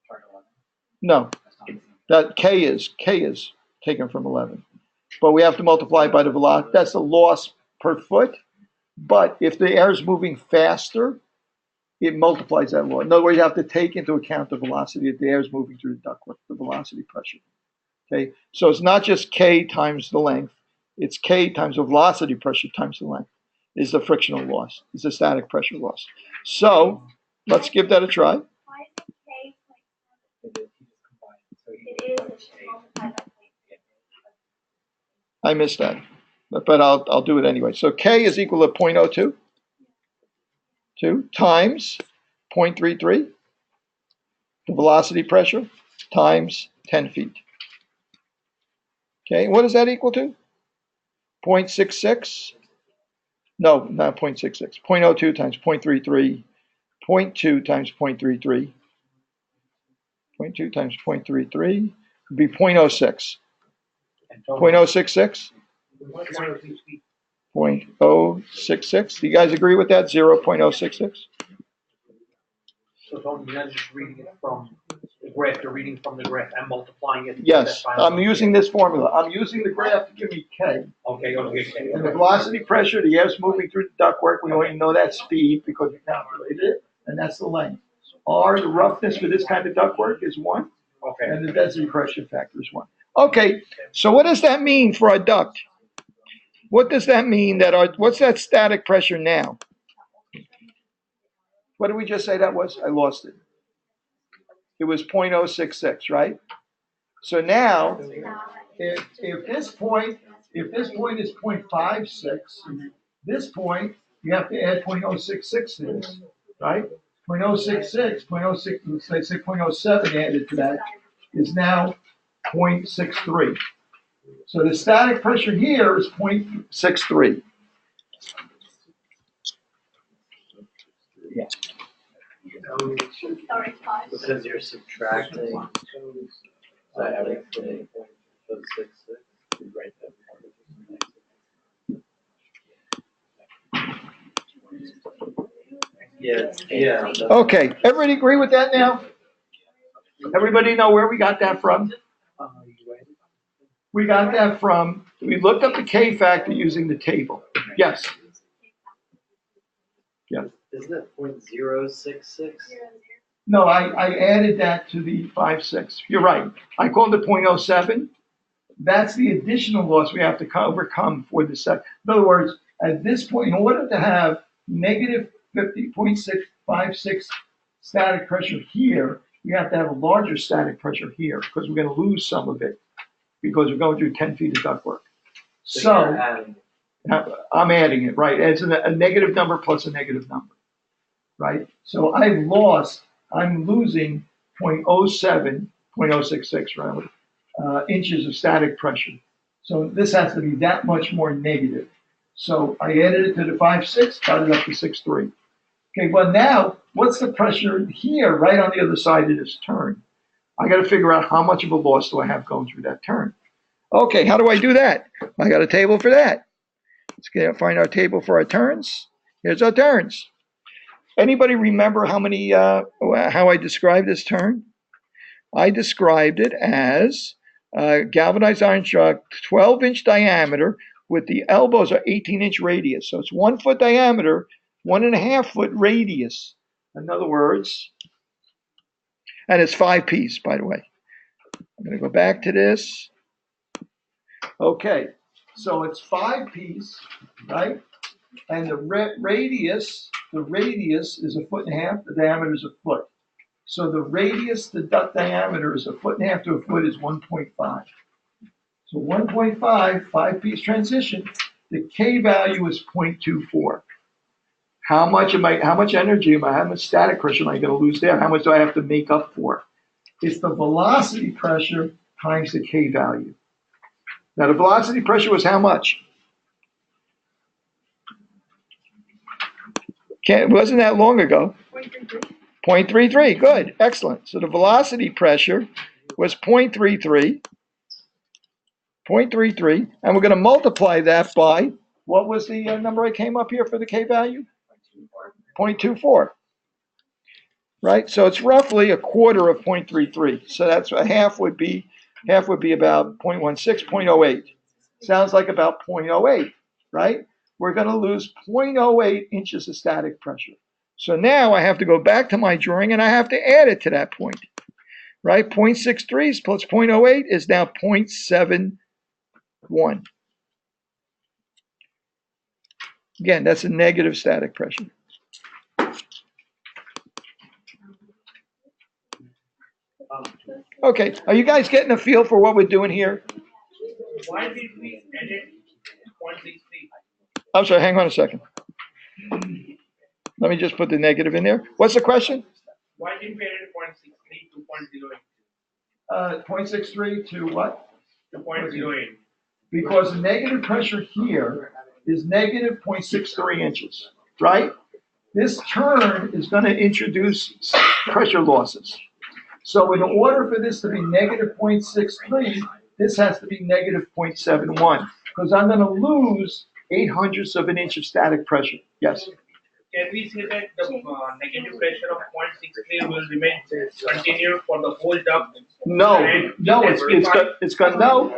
chart 11. No, That's not the same. that K is taken from 11. But we have to multiply by the velocity. That's the loss per foot. But if the air is moving faster, it multiplies that loss. In other words, you have to take into account the velocity that the air is moving through the ductwork, the velocity pressure. Okay, so it's not just K times the length, it's K times the velocity pressure times the length is the frictional loss, is the static pressure loss. So let's give that a try. Why is it K It is, he just combined. So he It is, it's just multiplied by 0.6. I missed that, but I'll do it anyway. So K is equal to 0.02 times 0.33, the velocity pressure, times 10 feet. Okay, what does that equal to? 0.66? No, not 0.66. 0.02 times 0.33, 0.2 times 0.33, 0.2 times 0.33 would be 0.06. And total. 0.066? 0.066. Do you guys agree with that? 0.066? So Tony, you're not just reading it from the graph, you're reading from the graph and multiplying it. Yes, I'm using this formula. I'm using the graph to give me K. Okay, okay. And the velocity pressure, the air's moving through the ductwork. We only know that speed because we calculated it, and that's the length. R, the roughness for this kind of ductwork is 1, Okay. and the density correction factor is 1. Okay, so what does that mean for our duct? What does that mean what's that static pressure now? What did we just say that was? I lost it. It was 0.066, right? So now, if this point is 0.56, this point, you have to add 0.066 to this, right? 0.066, 0.06, let's say 0.07 added to that is now 0.63. So the static pressure here is 0.63. Sorry, five. Because you're subtracting everything from 6, you write that part. Yeah. Okay, everybody agree with that now? Everybody know where we got that from? We got that from, we looked up the K factor using the table. Yes. Yeah. Isn't it 0.066? No, I added that to the 5.6. You're right. I called it 0.07. That's the additional loss we have to overcome for the set. In other words, at this point, in order to have negative 50.656 static pressure here, we have to have a larger static pressure here because we're going to lose some of it because we're going through 10 feet of ductwork. So you're adding. I'm adding it, right? It's a negative number plus a negative number, right? So I'm losing 0.07, 0.066 rather, inches of static pressure. So this has to be that much more negative. So I added it to the 5.6, got it up to 6.3. Okay, well now, what's the pressure here, right on the other side of this turn? I got to figure out how much of a loss do I have going through that turn. Okay, how do I do that? I got a table for that. Let's find our table for our turns. Here's our turns. Anybody remember how I described this turn? I described it as galvanized iron strut, 12-inch diameter, with the elbows are 18-inch radius. So it's 1 foot diameter, 1.5 foot radius. In other words, and it's 5 piece, by the way. I'm going to go back to this. Okay, so it's 5 piece, right? And the radius is 1.5 feet, the diameter is 1 foot. So the radius, the duct diameter is 1.5 feet to 1 foot is 1.5. So 1.5, 5 piece transition The K value is 0.24. How much energy how much static pressure am I going to lose there? How much do I have to make up for? It's the velocity pressure times the K value. Now the velocity pressure was how much? Wasn't that long ago? 0.33, good, excellent. So the velocity pressure was 0.33, and we're going to multiply that by, what was the number I came up here for the K value? 0.24, right? So it's roughly a quarter of 0.33. So that's a half would be about 0.16, 0.08. Sounds like about 0.08, right? We're going to lose 0.08 inches of static pressure. So now I have to go back to my drawing and I have to add it to that point, right? 0.63 plus 0.08 is now 0.71. Again, that's a negative static pressure. Okay, are you guys getting a feel for what we're doing here? Why did we edit 0.63? I'm sorry, hang on a second. Let me just put the negative in there. What's the question? Why didn't we edit 0.63 to 0.08? 0.63 to what? To 0.08. Because the negative pressure here is negative 0.63 inches, right? This turn is going to introduce pressure losses. So in order for this to be negative 0.63, this has to be negative 0.71, because I'm going to lose 0.08 of an inch of static pressure. Yes? Can we say that the negative pressure of 0.63 will remain continued for the whole duct? No, it's going to, no.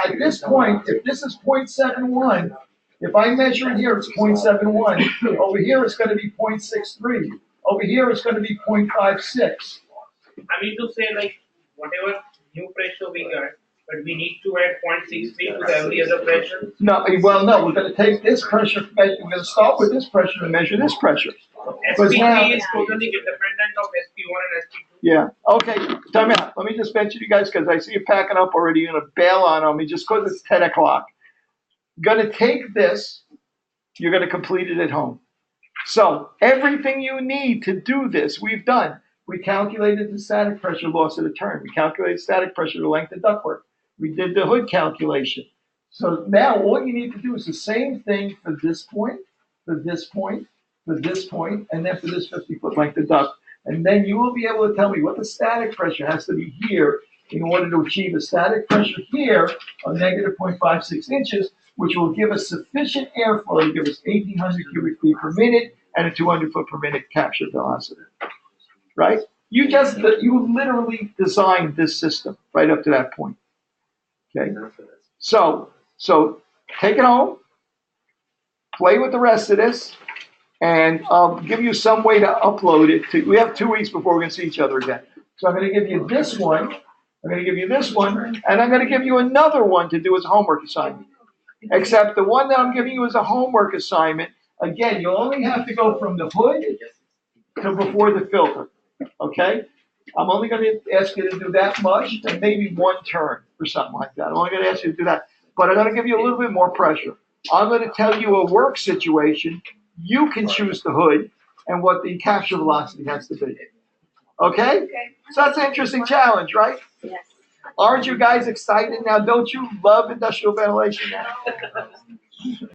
At this point, if this is 0.71, if I measure it here, it's 0.71. Over here, it's going to be 0.63. Over here, it's going to be 0.56. I mean to say, like, whatever new pressure we got, but we need to add 0.63 to every other pressure? No, well, no, we're going to take this pressure, we're going to start with this pressure and measure this pressure. SP3 is totally independent of SP1 and SP2. Yeah, okay, time out. Let me just mention you guys, because I see you packing up already. You're going to bail on me just because it's 10 o'clock. Going to take this, you're going to complete it at home. So everything you need to do this, we've done. We calculated the static pressure loss of the turn. We calculated static pressure, the length of ductwork. We did the hood calculation. So now all you need to do is the same thing for this point, for this point, for this point, and then for this 50-foot length of duct. And then you will be able to tell me what the static pressure has to be here in order to achieve a static pressure here of negative 0.56 inches, which will give us sufficient airflow to give us 1,800 cubic feet per minute and a 200 foot per minute capture velocity. Right? You literally designed this system right up to that point. Okay? So take it home, play with the rest of this, and I'll give you some way to upload it. We have 2 weeks before we're going to see each other again. So I'm going to give you this one, I'm going to give you this one, and I'm going to give you another one to do as a homework assignment. Except the one that I'm giving you as a homework assignment, again, you only have to go from the hood to before the filter. Okay? I'm only going to ask you to do that much and maybe one turn or something like that. I'm only going to ask you to do that. But I'm going to give you a little bit more pressure. I'm going to tell you a work situation. You can choose the hood and what the capture velocity has to be. Okay? So that's an interesting challenge, right? Yes. Aren't you guys excited now? Don't you love industrial ventilation now?